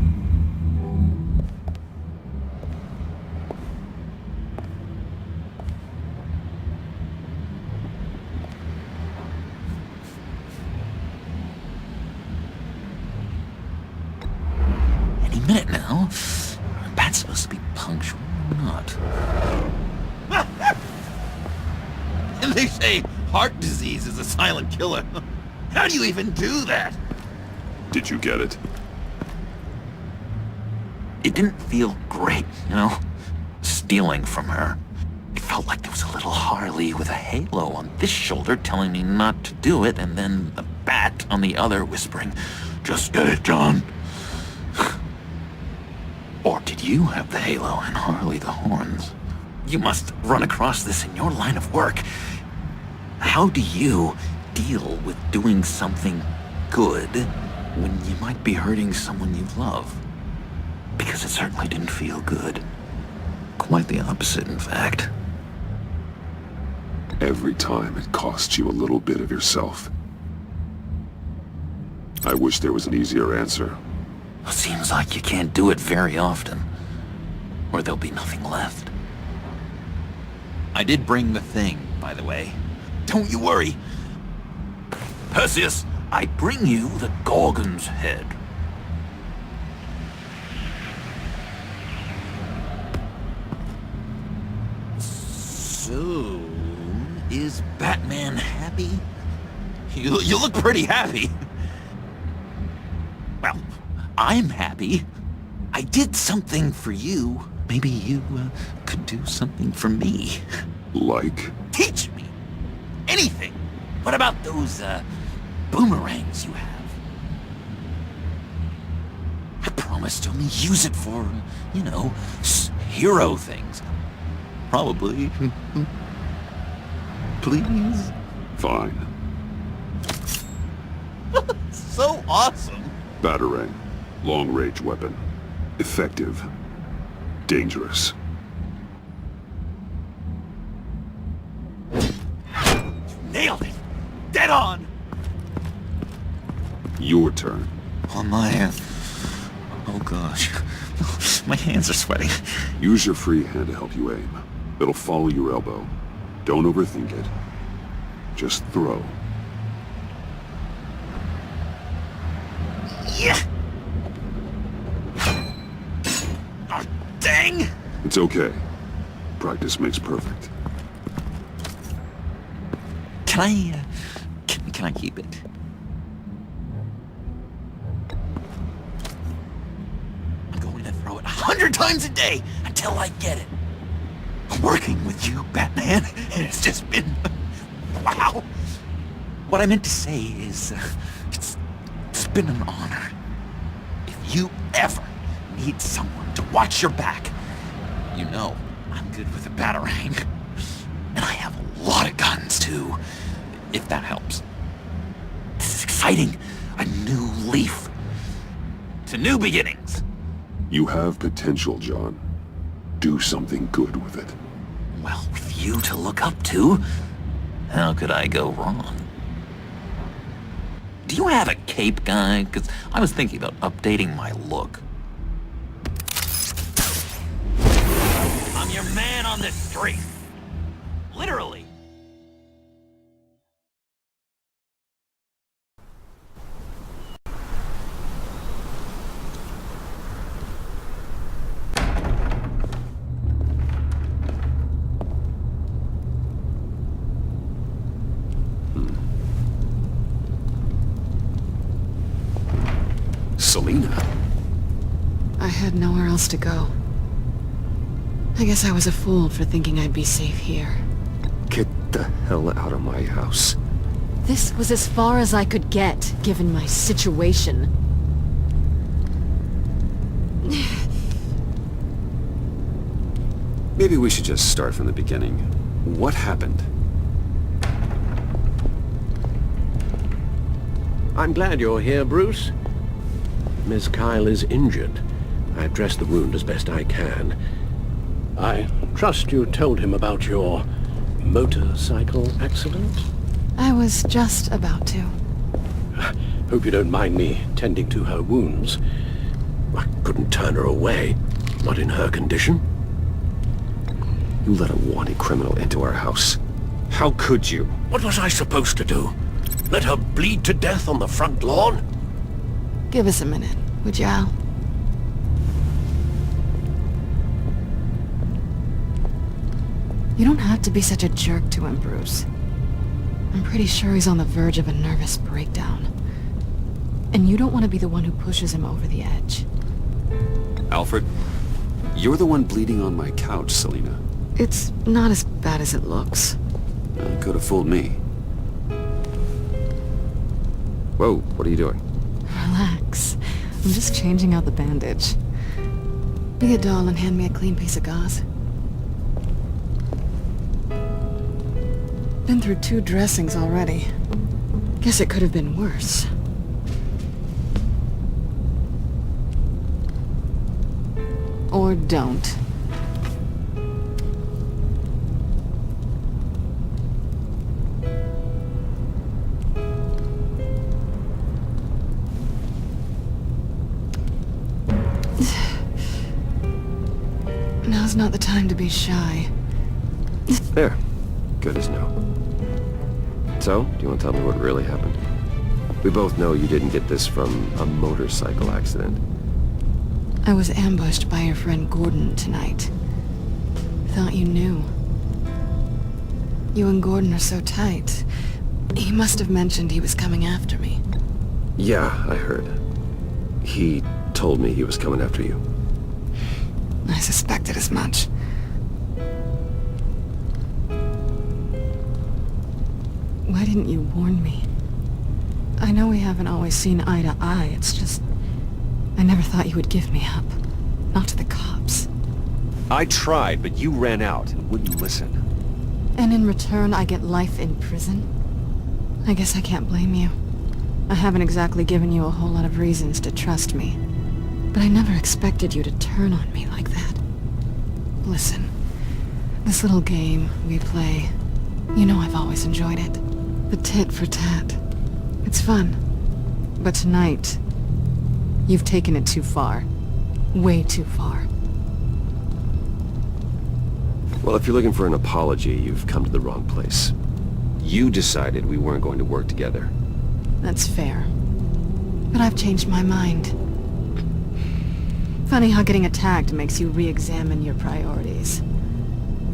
Any minute now. Bat's supposed to be punctual or not? And they say heart disease is a silent killer. How do you even do that? Did you get it? It didn't feel great, you know? Stealing from her. It felt like there was a little Harley with a halo on this shoulder telling me not to do it, and then the Bat on the other whispering, "Just get it, John." Or did you have the halo and Harley the horns? You must run across this in your line of work. How do you deal with doing something good when you might be hurting someone you love? Because it certainly didn't feel good. Quite the opposite, in fact. Every time it costs you a little bit of yourself. I wish there was an easier answer. Seems like you can't do it very often, or there'll be nothing left. I did bring the thing, by the way. Don't you worry. Perseus, I bring you the Gorgon's head. So, is Batman happy? You look pretty happy. Well, I'm happy. I did something for you. Maybe you could do something for me. Like? Teach me. Anything. What about those boomerangs you have? I promised to only use it for, you know, hero things. Probably. Please? Fine. So awesome. Batarang. Long-range weapon. Effective. Dangerous. Nailed it. Dead on. Your turn. On my... Oh gosh. My hands are sweating. Use your free hand to help you aim. It'll follow your elbow. Don't overthink it. Just throw. Yeah. Oh, dang! It's okay. Practice makes perfect. Can I, can I keep it? I'm going to throw it 100 times a day until I get it. Working with you, Batman, it's just been... wow! What I meant to say is, it's been an honor. If you ever need someone to watch your back, you know I'm good with a Batarang. And I have a lot of guns, too, if that helps. This is exciting. A new leaf. To new beginnings. You have potential, John. Do something good with it. Well, with you to look up to, how could I go wrong? Do you have a cape, guy? Because I was thinking about updating my look. I'm your man on the street. Literally. Selina? I had nowhere else to go. I guess I was a fool for thinking I'd be safe here. Get the hell out of my house. This was as far as I could get, given my situation. Maybe we should just start from the beginning. What happened? I'm glad you're here, Bruce. Miss Kyle is injured. I've dressed the wound as best I can. I trust you told him about your motorcycle accident? I was just about to. Hope you don't mind me tending to her wounds. I couldn't turn her away, not in her condition. You let a wanted criminal into our house. How could you? What was I supposed to do? Let her bleed to death on the front lawn? Give us a minute, would you, Al? You don't have to be such a jerk to him, Bruce. I'm pretty sure he's on the verge of a nervous breakdown. And you don't want to be the one who pushes him over the edge. Alfred, you're the one bleeding on my couch, Selina. It's not as bad as it looks. You could have fooled me. Whoa, what are you doing? Relax. I'm just changing out the bandage. Be a doll and hand me a clean piece of gauze. Been through 2 dressings already. Guess it could have been worse. Or don't. Now's not the time to be shy. There. Good as new. So, do you want to tell me what really happened? We both know you didn't get this from a motorcycle accident. I was ambushed by your friend Gordon tonight. Thought you knew. You and Gordon are so tight. He must have mentioned he was coming after me. Yeah, I heard. He told me he was coming after you. I suspected as much. Why didn't you warn me? I know we haven't always seen eye to eye, it's just... I never thought you would give me up. Not to the cops. I tried, but you ran out and wouldn't listen. And in return, I get life in prison? I guess I can't blame you. I haven't exactly given you a whole lot of reasons to trust me. But I never expected you to turn on me like that. Listen, this little game we play, you know I've always enjoyed it. The tit for tat. It's fun. But tonight, you've taken it too far. Way too far. Well, if you're looking for an apology, you've come to the wrong place. You decided we weren't going to work together. That's fair. But I've changed my mind. Funny how getting attacked makes you re-examine your priorities.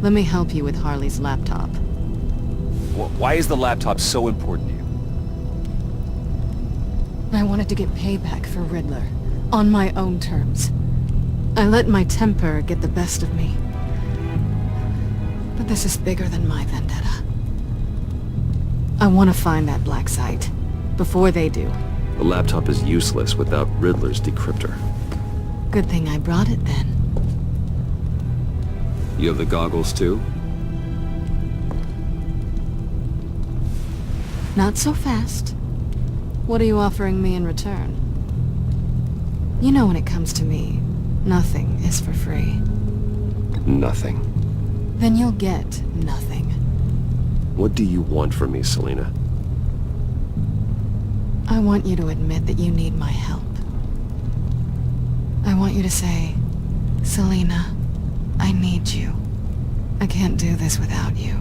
Let me help you with Harley's laptop. Why is the laptop so important to you? I wanted to get payback for Riddler. On my own terms. I let my temper get the best of me. But this is bigger than my vendetta. I want to find that black site. Before they do. The laptop is useless without Riddler's decryptor. Good thing I brought it then. You have the goggles too? Not so fast. What are you offering me in return? You know when it comes to me, nothing is for free. Nothing. Then you'll get nothing. What do you want from me, Selina? I want you to admit that you need my help. I want you to say, Selina, I need you. I can't do this without you.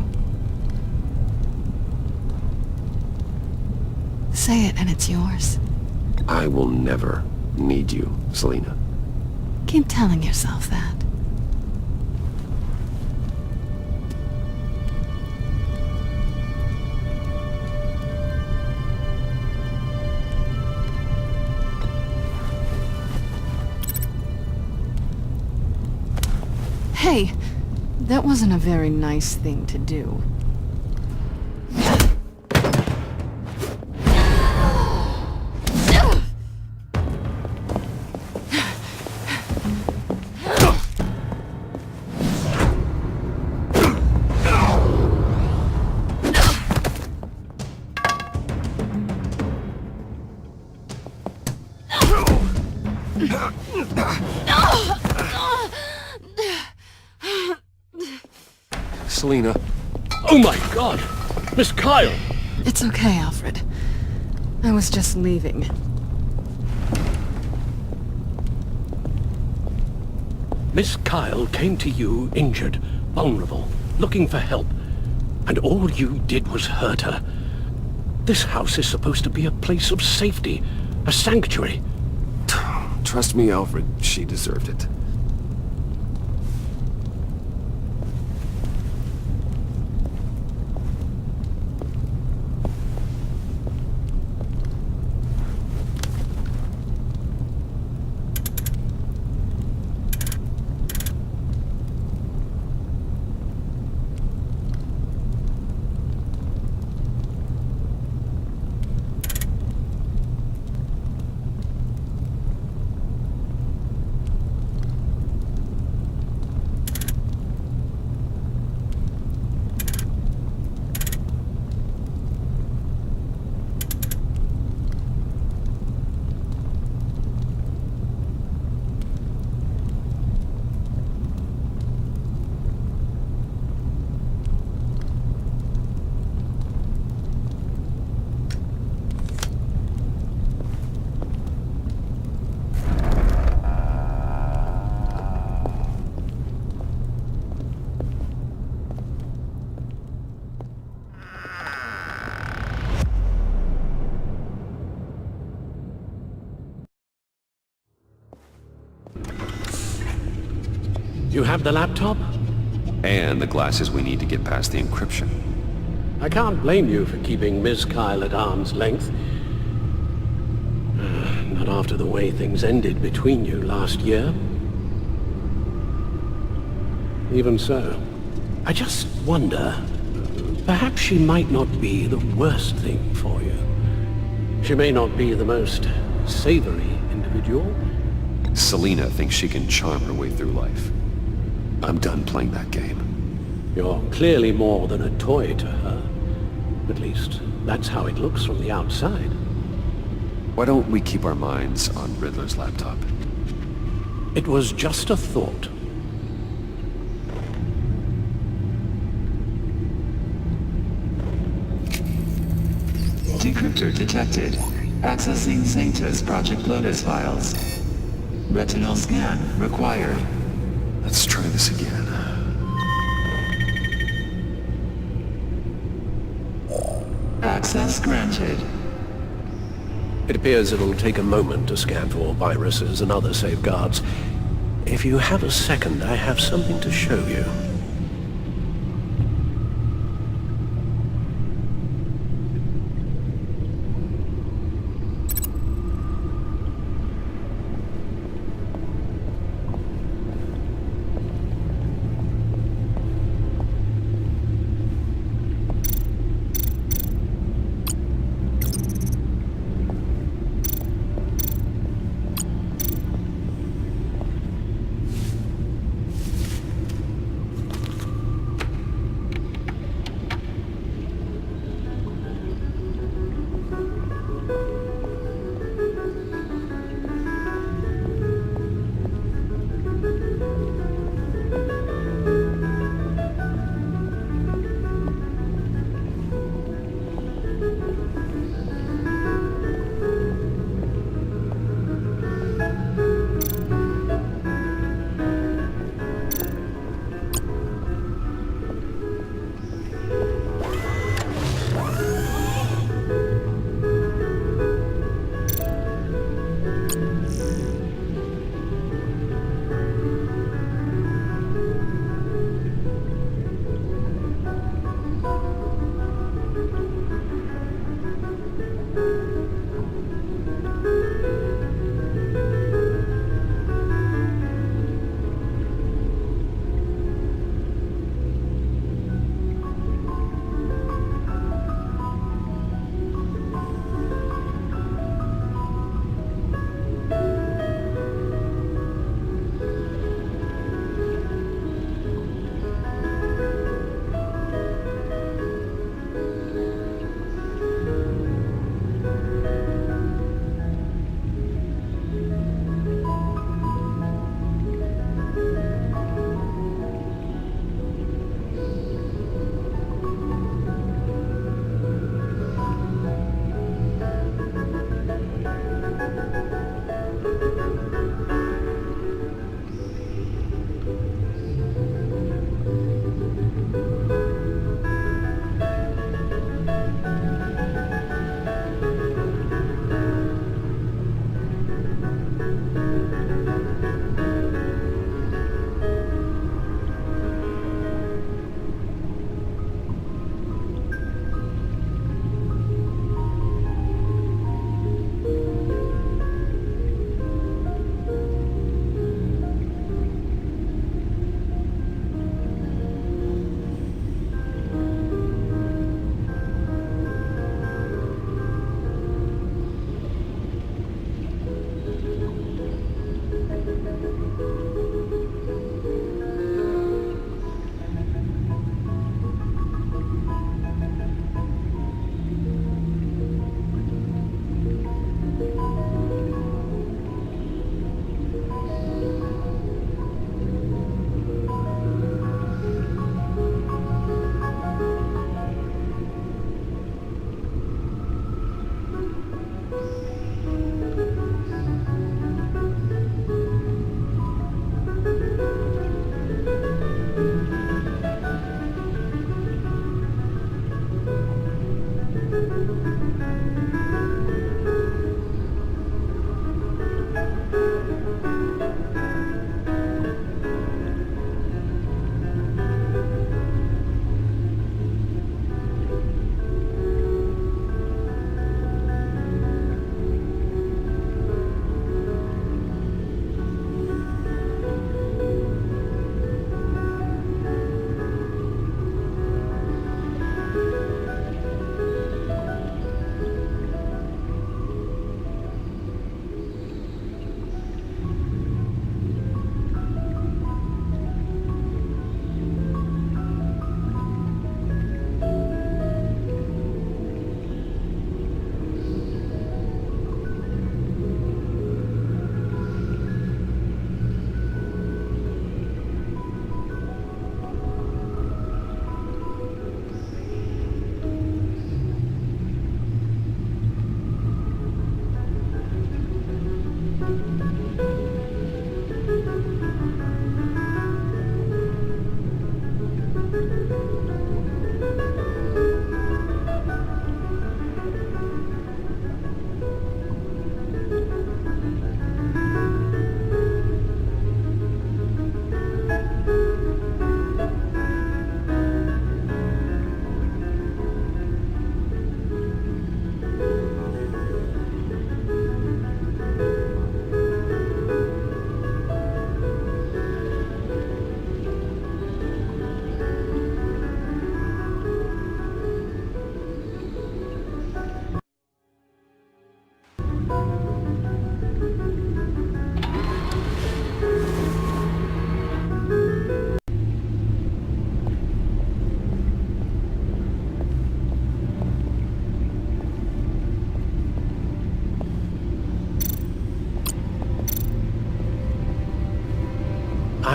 Say it and it's yours. I will never need you, Selina. Keep telling yourself that. Hey, that wasn't a very nice thing to do. Selina, Oh my God! Miss Kyle! It's okay, Alfred. I was just leaving. Miss Kyle came to you injured, vulnerable, looking for help. And all you did was hurt her. This house is supposed to be a place of safety, a sanctuary. Trust me, Alfred, she deserved it. You have the laptop? And the glasses we need to get past the encryption. I can't blame you for keeping Miss Kyle at arm's length. Not after the way things ended between you last year. Even so, I just wonder, perhaps she might not be the worst thing for you. She may not be the most savory individual. Selina thinks she can charm her way through life. I'm done playing that game. You're clearly more than a toy to her. At least, that's how it looks from the outside. Why don't we keep our minds on Riddler's laptop? It was just a thought. Decryptor detected. Accessing Sanctus Project Lotus files. Retinal scan required. Let's try this again. Access granted. It appears it'll take a moment to scan for viruses and other safeguards. If you have a second, I have something to show you.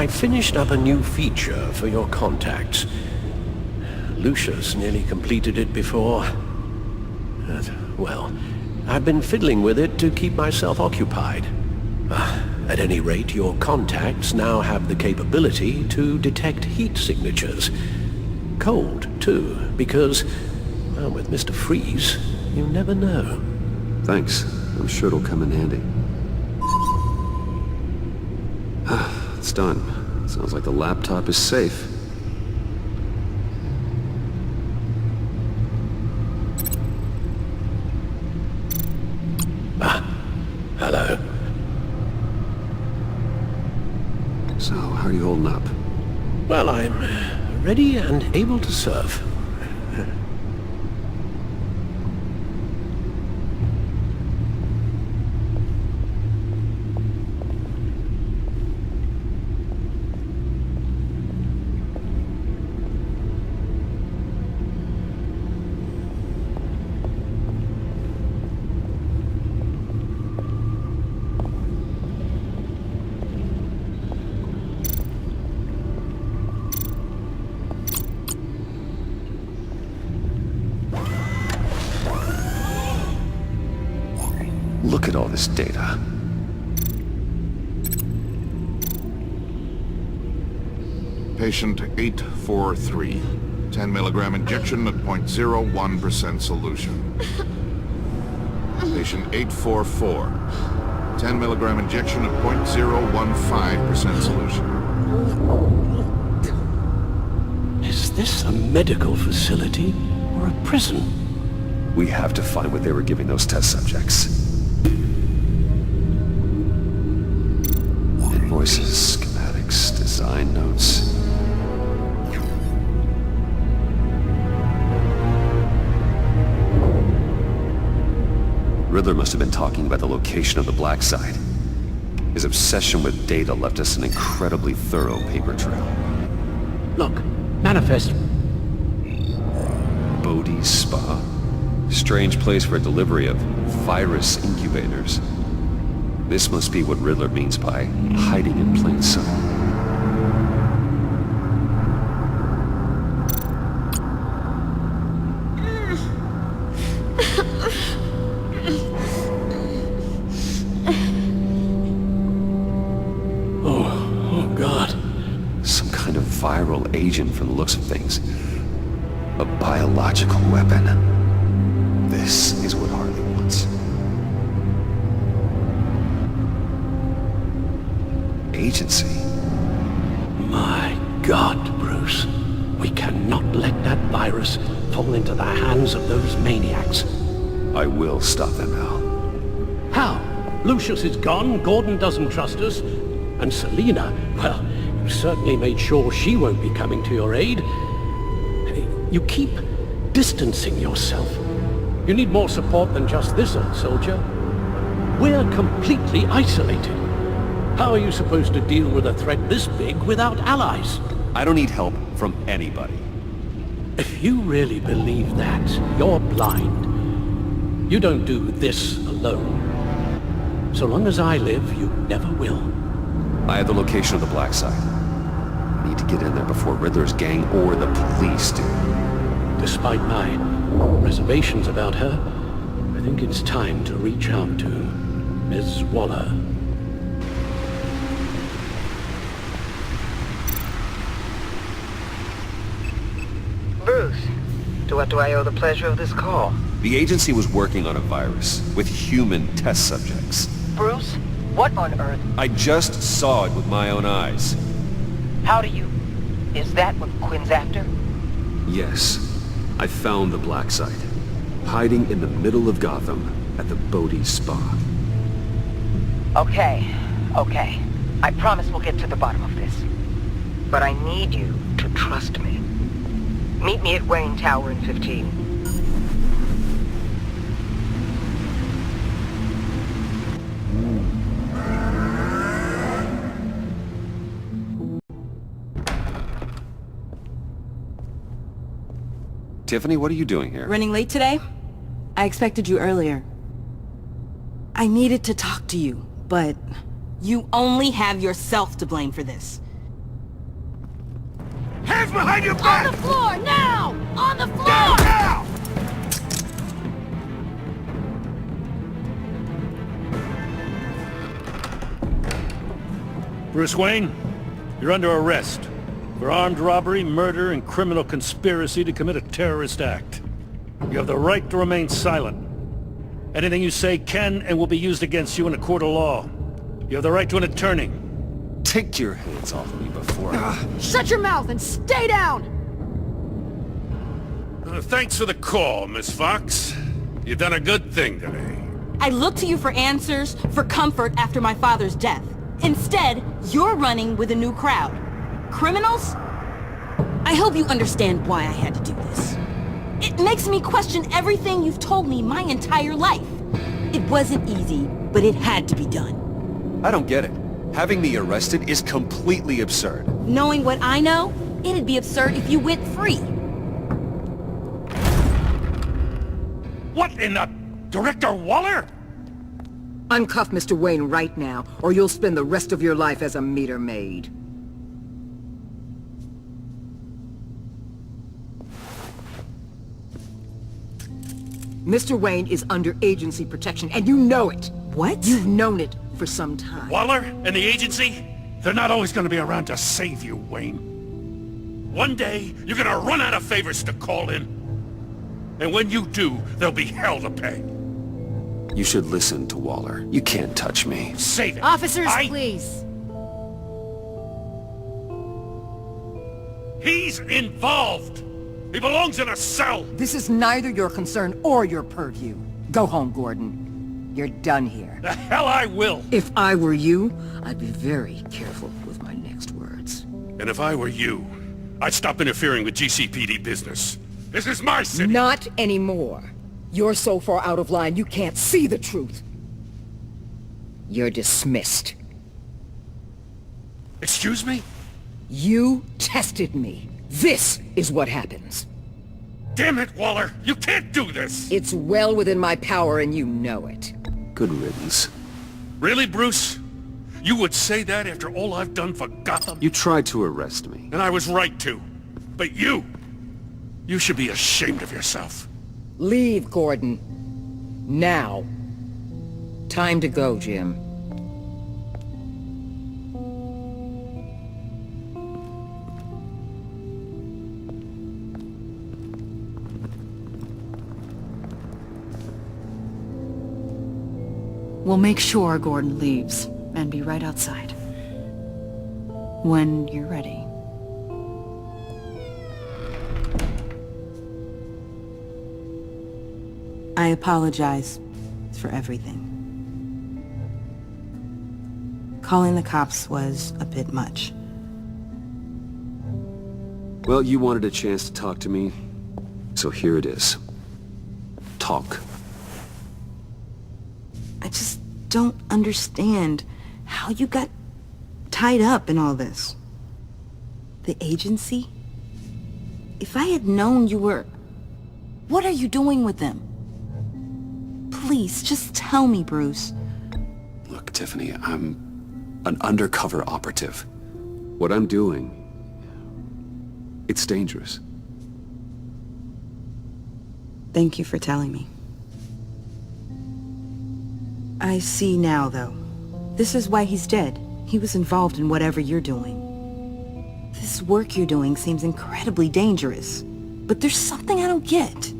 I finished up a new feature for your contacts. Lucius nearly completed it before. Well, I've been fiddling with it to keep myself occupied. At any rate, your contacts now have the capability to detect heat signatures. Cold, too, because, well, with Mr. Freeze, you never know. Thanks. I'm sure it'll come in handy. It's done. Sounds like the laptop is safe. Hello. So, how are you holding up? Well, I'm ready and able to serve. Look at all this data. Patient 843. 10 milligram injection at 0.01% solution. Patient 844. 10 milligram injection at 0.015% solution. Is this a medical facility or a prison? We have to find what they were giving those test subjects. Invoices, schematics, design notes. Riddler must have been talking about the location of the Black Site. His obsession with data left us an incredibly thorough paper trail. Look, manifest. Bodhi's Spa? Strange place for a delivery of virus incubators. This must be what Riddler means by hiding in plain sight. Oh, God. Some kind of viral agent from the looks of things. A biological weapon. This is what Harley wants. Agency. My God, Bruce. We cannot let that virus fall into the hands of those maniacs. I will stop them, Al. How? Lucius is gone, Gordon doesn't trust us, and Selina, well, you certainly made sure she won't be coming to your aid. You keep distancing yourself. You need more support than just this old soldier. We're completely isolated. How are you supposed to deal with a threat this big without allies? I don't need help from anybody. If you really believe that, you're blind. You don't do this alone. So long as I live, you never will. I have the location of the Black Site. I need to get in there before Riddler's gang or the police do. Despite my reservations about her, I think it's time to reach out to Ms. Waller. Bruce, to what do I owe the pleasure of this call? The agency was working on a virus with human test subjects. Bruce, what on earth? I just saw it with my own eyes. How do you... Is that what Quinn's after? Yes. I found the Black Site, hiding in the middle of Gotham at the Bodhi's Spa. Okay. I promise we'll get to the bottom of this. But I need you to trust me. Meet me at Wayne Tower in 15. Tiffany, what are you doing here? Running late today? I expected you earlier. I needed to talk to you, but you only have yourself to blame for this. Hands behind your back! On the floor, now! On the floor! Now! Bruce Wayne, you're under arrest for armed robbery, murder, and criminal conspiracy to commit a terrorist act. You have the right to remain silent. Anything you say can and will be used against you in a court of law. You have the right to an attorney. Take your hands off me before Shut your mouth and stay down! Thanks for the call, Miss Fox. You've done a good thing today. I look to you for answers, for comfort after my father's death. Instead, you're running with a new crowd. Criminals? I hope you understand why I had to do this. It makes me question everything you've told me my entire life. It wasn't easy, but it had to be done. I don't get it. Having me arrested is completely absurd. Knowing what I know, it'd be absurd if you went free. What in the... Director Waller? Uncuff Mr. Wayne right now, or you'll spend the rest of your life as a meter maid. Mr. Wayne is under agency protection, and you know it. What? You've known it for some time. Waller and the agency? They're not always going to be around to save you, Wayne. One day, you're going to run out of favors to call in. And when you do, there'll be hell to pay. You should listen to Waller. You can't touch me. Save it. Officers, please. He's involved. He belongs in a cell. This is neither your concern or your purview. Go home, Gordon. You're done here. The hell I will. If I were you, I'd be very careful with my next words. And if I were you, I'd stop interfering with GCPD business. This is my city. Not anymore. You're so far out of line you can't see the truth. You're dismissed. Excuse me? You tested me. This is what happens. Damn it, Waller! You can't do this! It's well within my power and you know it. Good riddance. Really, Bruce? You would say that after all I've done for Gotham? You tried to arrest me. And I was right to. But you should be ashamed of yourself. Leave, Gordon. Now. Time to go, Jim. We'll make sure Gordon leaves, and be right outside. When you're ready. I apologize for everything. Calling the cops was a bit much. Well, you wanted a chance to talk to me, so here it is. Talk. I just don't understand how you got tied up in all this. The agency? If I had known you were... What are you doing with them? Please, just tell me, Bruce. Look, Tiffany, I'm an undercover operative. What I'm doing, it's dangerous. Thank you for telling me. I see now, though. This is why he's dead. He was involved in whatever you're doing. This work you're doing seems incredibly dangerous. But there's something I don't get.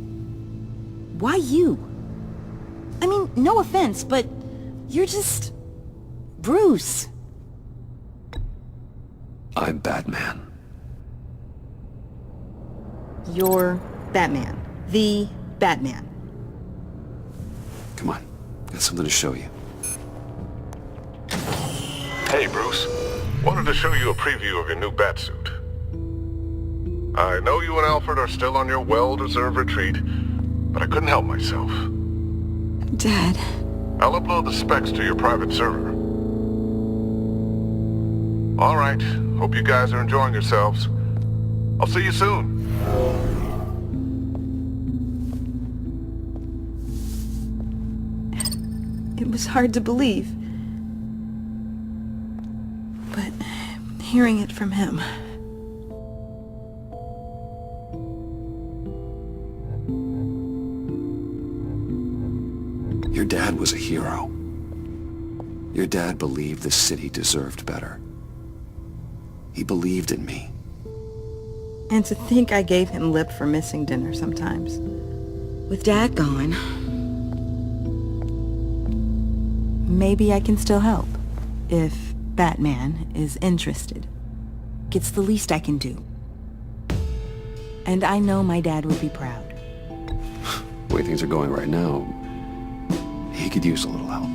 Why you? I mean, no offense, but you're just... Bruce. I'm Batman. You're Batman. The Batman. Come on, got something to show you. Hey, Bruce. Wanted to show you a preview of your new Batsuit. I know you and Alfred are still on your well-deserved retreat, but I couldn't help myself. Dad. I'll upload the specs to your private server. All right. Hope you guys are enjoying yourselves. I'll see you soon. It was hard to believe. But hearing it from him... dad was a hero. Your dad believed the city deserved better. He believed in me. And to think I gave him lip for missing dinner sometimes. With Dad gone, maybe I can still help. If Batman is interested. It's the least I can do. And I know my dad would be proud. The way things are going right now, he could use a little help.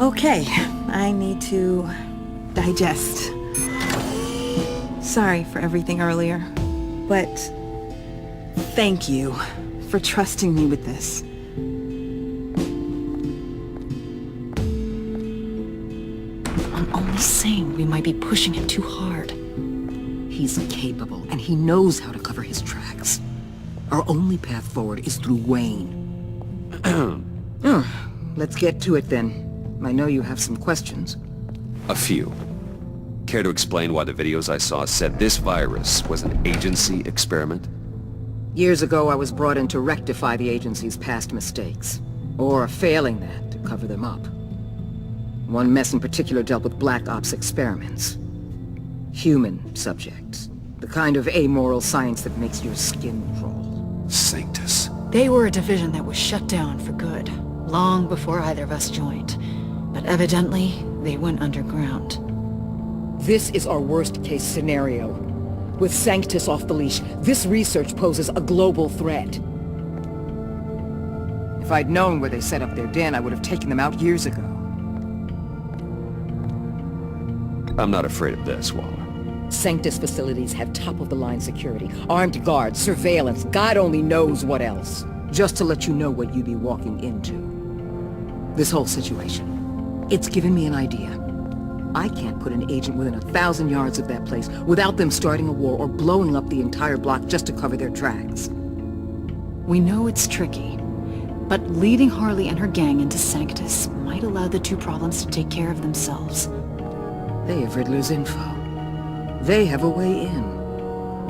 Okay, I need to digest. Sorry for everything earlier, but thank you for trusting me with this. I'm only saying we might be pushing him too hard. He's capable, and he knows how to cover his tracks. Our only path forward is through Wayne. Let's get to it then. I know you have some questions. A few. Care to explain why the videos I saw said this virus was an agency experiment? Years ago, I was brought in to rectify the agency's past mistakes. Or failing that, to cover them up. One mess in particular dealt with Black Ops experiments. Human subjects. The kind of amoral science that makes your skin crawl. Sanctus. They were a division that was shut down for good, long before either of us joined. But evidently, they went underground. This is our worst-case scenario. With Sanctus off the leash, this research poses a global threat. If I'd known where they set up their den, I would have taken them out years ago. I'm not afraid of this, Waller. Sanctus facilities have top-of-the-line security, armed guards, surveillance, God only knows what else. Just to let you know what you'd be walking into. This whole situation, it's given me an idea. I can't put an agent within 1,000 yards of that place without them starting a war or blowing up the entire block just to cover their tracks. We know it's tricky, but leading Harley and her gang into Sanctus might allow the two problems to take care of themselves. They have Riddler's info. They have a way in.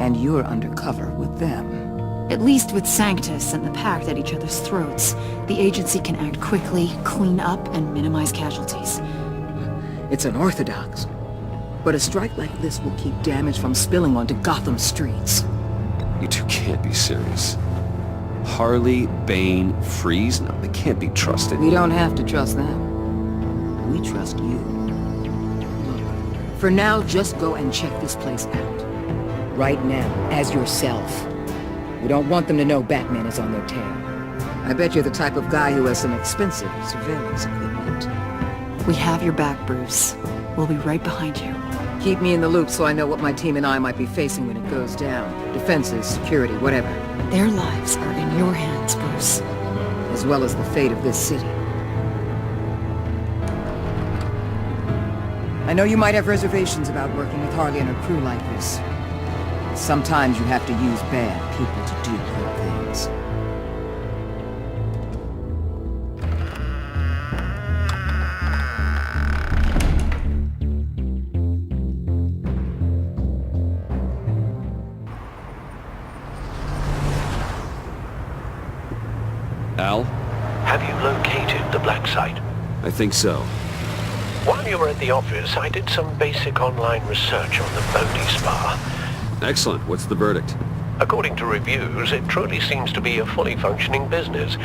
And you're undercover with them. At least with Sanctus and the Pact at each other's throats, the agency can act quickly, clean up, and minimize casualties. It's unorthodox. But a strike like this will keep damage from spilling onto Gotham streets. You two can't be serious. Harley, Bane, Freeze? No, they can't be trusted. We don't have to trust them. We trust you. Look, for now, just go and check this place out. Right now, as yourself. We don't want them to know Batman is on their tail. I bet you're the type of guy who has some expensive surveillance equipment. We have your back, Bruce. We'll be right behind you. Keep me in the loop so I know what my team and I might be facing when it goes down. Defenses, security, whatever. Their lives are in your hands, Bruce. As well as the fate of this city. I know you might have reservations about working with Harley and her crew like this. Sometimes you have to use bad people to do good things. Al? Have you located the black site? I think so. While you were at the office, I did some basic online research on the Bodhi Spa. Excellent. What's the verdict? According to reviews, it truly seems to be a fully functioning business,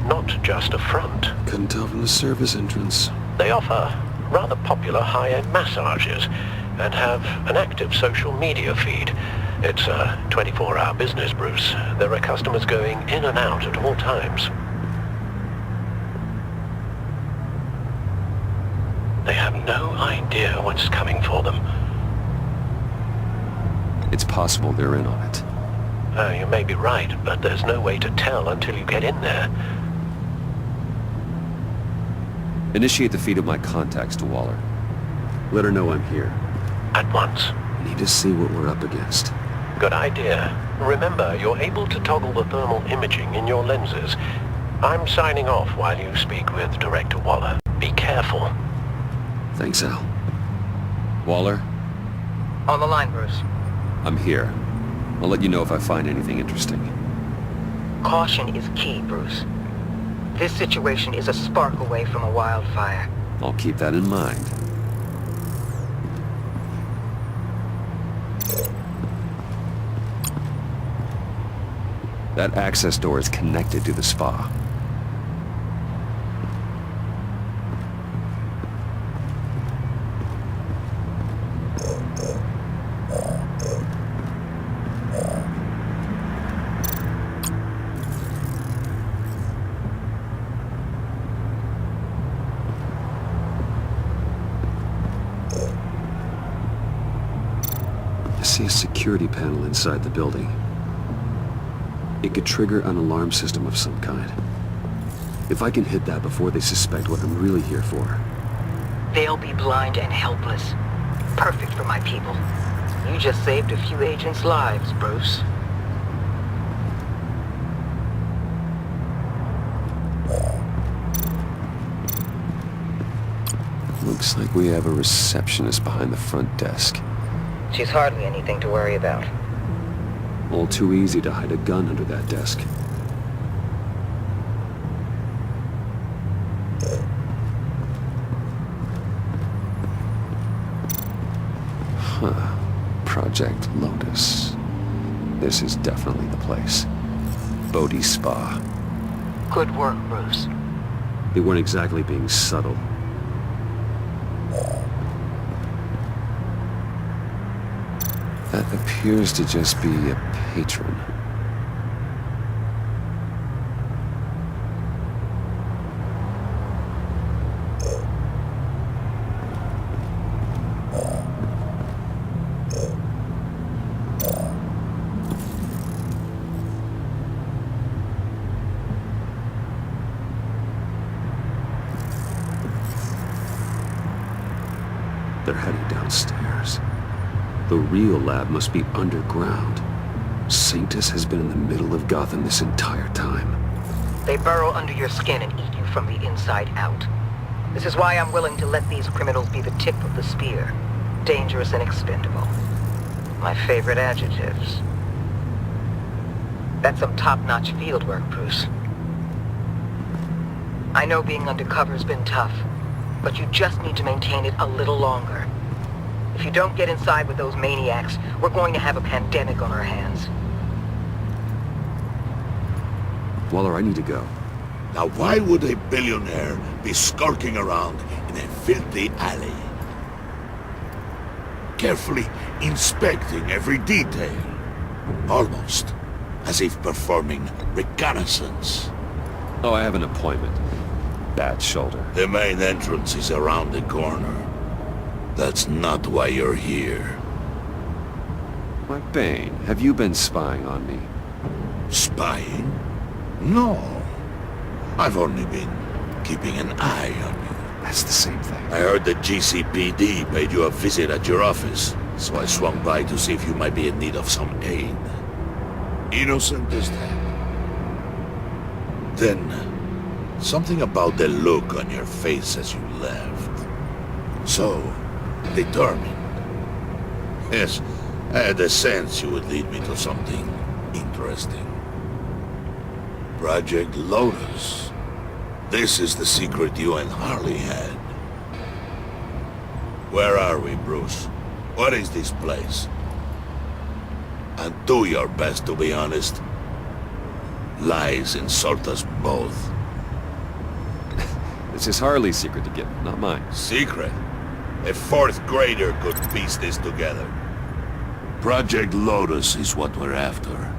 not just a front. Couldn't tell from the service entrance. They offer rather popular high-end massages and have an active social media feed. It's a 24-hour business, Bruce. There are customers going in and out at all times. They have no idea what's coming for them. It's possible they're in on it. You may be right, but there's no way to tell until you get in there. Initiate the feed of my contacts to Waller. Let her know I'm here. At once. I need to see what we're up against. Good idea. Remember, you're able to toggle the thermal imaging in your lenses. I'm signing off while you speak with Director Waller. Be careful. Thanks, Al. Waller? On the line, Bruce. I'm here. I'll let you know if I find anything interesting. Caution is key, Bruce. This situation is a spark away from a wildfire. I'll keep that in mind. That access door is connected to the spa. I see a security panel inside the building. It could trigger an alarm system of some kind. If I can hit that before they suspect what I'm really here for. They'll be blind and helpless. Perfect for my people. You just saved a few agents' lives, Bruce. Looks like we have a receptionist behind the front desk. She's hardly anything to worry about. All too easy to hide a gun under that desk. Huh. Project Lotus. This is definitely the place. Bodhi Spa. Good work, Bruce. They weren't exactly being subtle. That appears to just be a patron. They're heading downstairs. The real lab must be underground. Sanctus has been in the middle of Gotham this entire time. They burrow under your skin and eat you from the inside out. This is why I'm willing to let these criminals be the tip of the spear. Dangerous and expendable. My favorite adjectives. That's some top-notch field work, Bruce. I know being undercover's been tough, but you just need to maintain it a little longer. If you don't get inside with those maniacs, we're going to have a pandemic on our hands. Waller, I need to go. Now why would a billionaire be skulking around in a filthy alley? Carefully inspecting every detail. Almost as if performing reconnaissance. Oh, I have an appointment. Bad shoulder. The main entrance is around the corner. That's not why you're here. Why, Bane, have you been spying on me? Spying? No. I've only been keeping an eye on you. That's the same thing. I heard the GCPD paid you a visit at your office, so I swung by to see if you might be in need of some aid. Innocent as that. Then, something about the look on your face as you left. So, determined. Yes, I had a sense you would lead me to something interesting. Project Lotus. This is the secret you and Harley had. Where are we, Bruce? What is this place? And do your best to be honest. Lies insult us both. This is Harley's secret to get, not mine. Secret? A fourth grader could piece this together. Project Lotus is what we're after.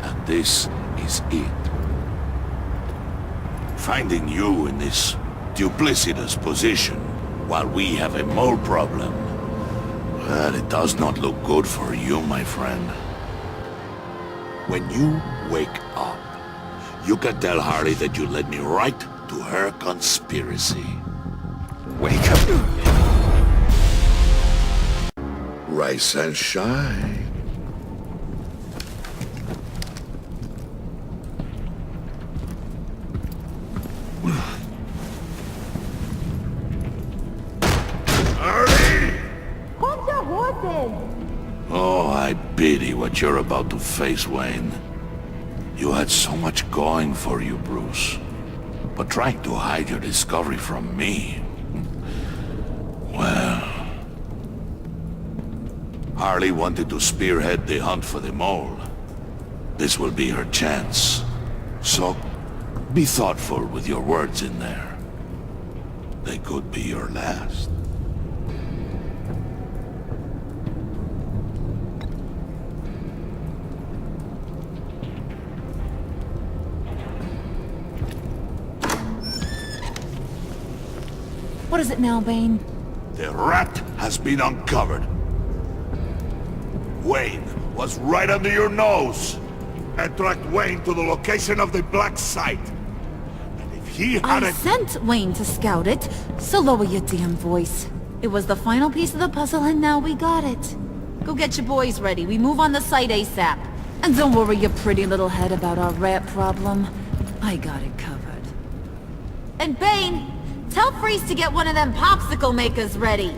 And this is it. Finding you in this duplicitous position while we have a mole problem. Well, it does not look good for you, my friend. When you wake up, you can tell Harley that you led me right to her conspiracy. Wake up. Rise and shine. Harley! Hold your horses! Oh, I pity what you're about to face, Wayne. You had so much going for you, Bruce. But trying to hide your discovery from me... Well... Harley wanted to spearhead the hunt for the mole. This will be her chance. So, be thoughtful with your words in there. They could be your last. What is it now, Bane? The rat has been uncovered. Wayne was right under your nose. And tracked Wayne to the location of the black site. And if he I hadn't... sent Wayne to scout it, so lower your damn voice. It was the final piece of the puzzle and now we got it. Go get your boys ready. We move on the site ASAP. And don't worry your pretty little head about our rat problem. I got it covered. And Bane, tell Freeze to get one of them popsicle makers ready.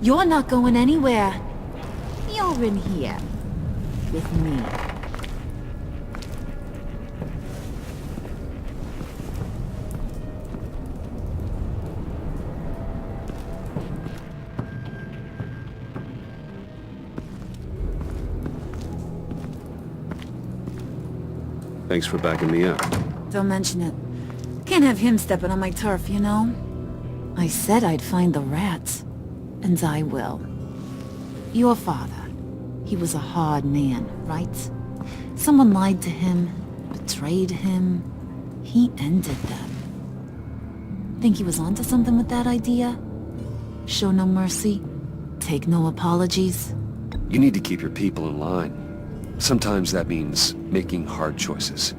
You're not going anywhere. You're in here. With me. Thanks for backing me up. Don't mention it. Can't have him stepping on my turf, you know? I said I'd find the rats. And I will. Your father. He was a hard man, right? Someone lied to him, betrayed him. He ended them. Think he was onto something with that idea? Show no mercy? Take no apologies? You need to keep your people in line. Sometimes that means making hard choices.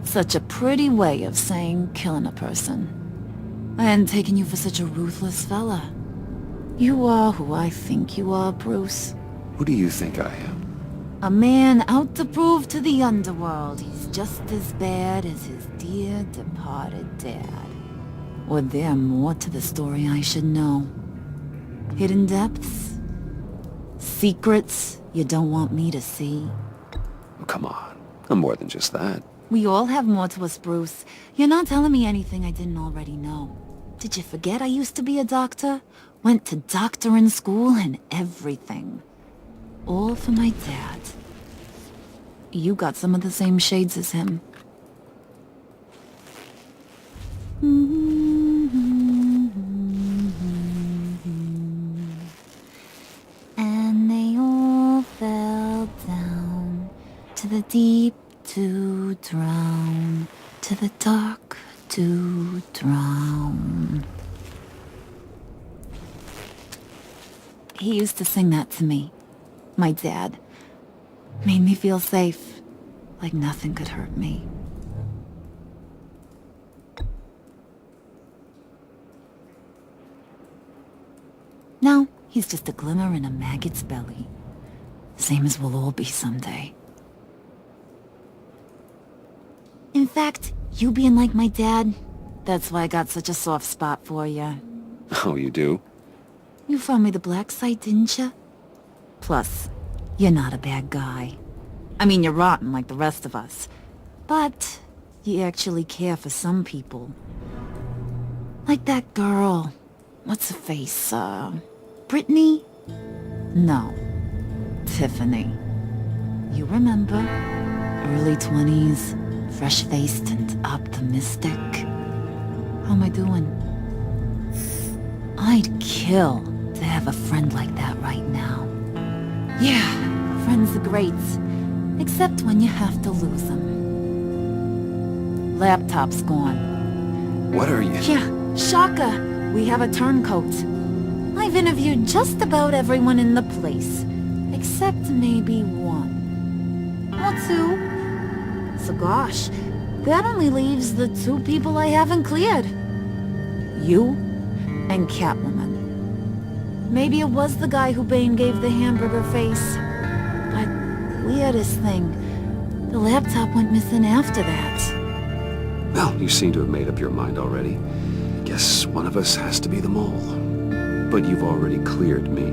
Such a pretty way of saying killing a person. I hadn't taken you for such a ruthless fella. You are who I think you are, Bruce. Who do you think I am? A man out to prove to the underworld he's just as bad as his dear departed dad. Or there more to the story I should know? Hidden depths? Secrets you don't want me to see? Oh, come on. I'm more than just that. We all have more to us, Bruce. You're not telling me anything I didn't already know. Did you forget I used to be a doctor? Went to doctoring school and everything. All for my dad. You got some of the same shades as him. And they all fell down to the deep to drown, to the dark to drown. He used to sing that to me. My dad. Made me feel safe. Like nothing could hurt me. Now, he's just a glimmer in a maggot's belly. Same as we'll all be someday. In fact, you being like my dad, that's why I got such a soft spot for you. Oh, you do? You found me the black site, didn't you? Plus, you're not a bad guy. I mean, you're rotten like the rest of us. But you actually care for some people. Like that girl. What's her face? Brittany? No. Tiffany. You remember? Early 20s, fresh-faced and optimistic. How am I doing? I'd kill to have a friend like that right now. Yeah, friends are great. Except when you have to lose them. Laptop's gone. What are you... Yeah, shocker. We have a turncoat. I've interviewed just about everyone in the place. Except maybe one. Or two. So gosh, that only leaves the two people I haven't cleared. You and Catwoman. Maybe it was the guy who Bane gave the hamburger face. But weirdest thing, the laptop went missing after that. Well, you seem to have made up your mind already. Guess one of us has to be the mole. But you've already cleared me.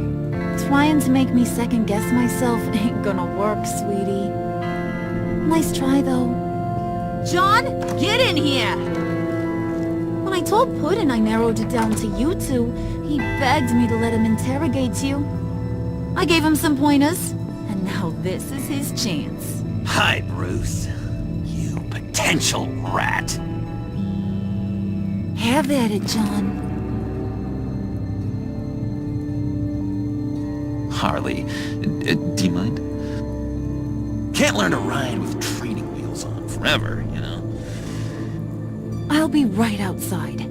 Trying to make me second-guess myself ain't gonna work, sweetie. Nice try, though. John, get in here! When I told Puddin' I narrowed it down to you two, he begged me to let him interrogate you. I gave him some pointers, and now this is his chance. Hi, Bruce. You potential rat. Have at it, John. Harley, do you mind? Can't learn to ride with training wheels on forever, you know? I'll be right outside.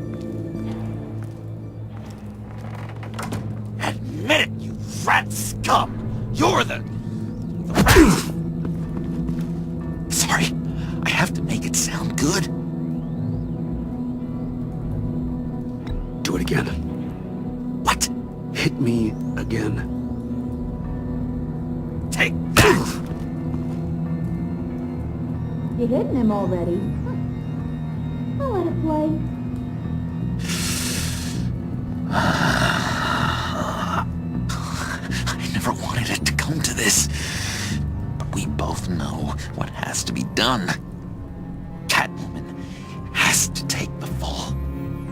Admit it, you rat scum! You're the rat! Sorry, I have to make it sound good. Do it again. What? Hit me again. Take that! You hitting him already? I'll let it play. I never wanted it to come to this. But we both know what has to be done. Catwoman has to take the fall.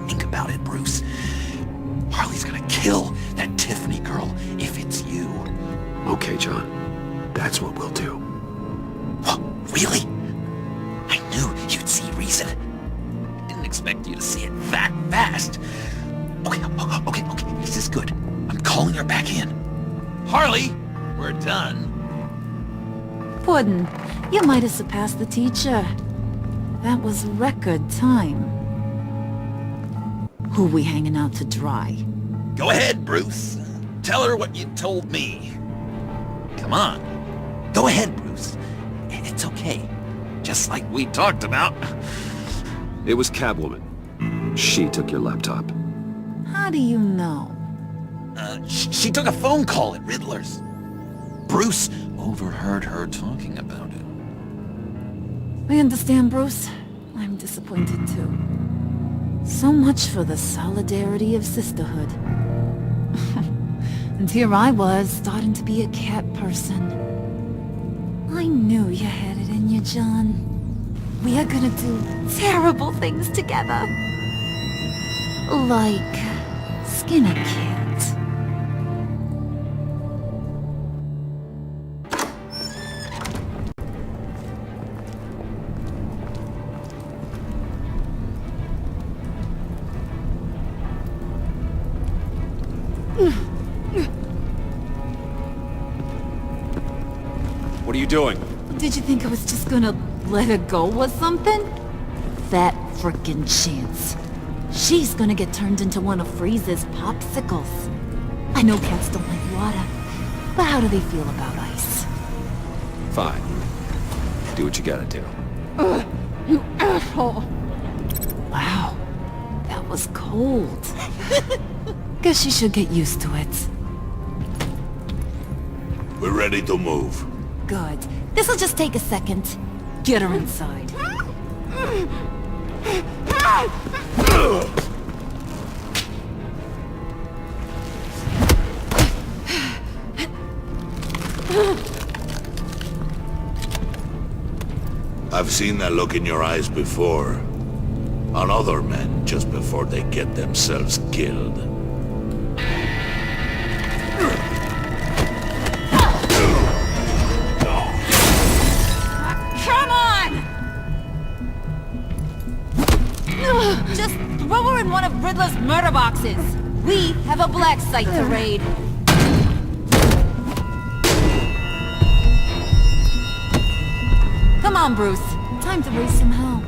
Think about it, Bruce. Harley's gonna kill that Tiffany girl if it's you. Okay, John. That's what we'll do. What? Really? I knew you'd see reason. I didn't expect you to see it that fast. Okay, this is good. I'm calling her back in. Harley, we're done. Puddin', you might have surpassed the teacher. That was record time. Who we hanging out to dry? Go ahead, Bruce. Tell her what you told me. Come on. Go ahead, Bruce. It's okay. Just like we talked about. It was Catwoman. She took your laptop. How do you know? She took a phone call at Riddler's. Bruce overheard her talking about it. I understand, Bruce. I'm disappointed too. So much for the solidarity of sisterhood. And here I was, starting to be a cat person. I knew you had it in you, John. We are gonna do terrible things together. Like skin a cat. What are you doing? Did you think I was just gonna let her go or something? That frickin' chance. She's gonna get turned into one of Freeze's popsicles. I know cats don't like water, but how do they feel about ice? Fine. Do what you gotta do. Ugh, you asshole! Wow, that was cold. Guess you should get used to it. We're ready to move. Good. This'll just take a second. Get her inside. I've seen that look in your eyes before. On other men, just before they get themselves killed. Come on! Just throw her in one of Riddler's murder boxes. We have a black site to raid. Come on, Bruce. Time to raise some hell.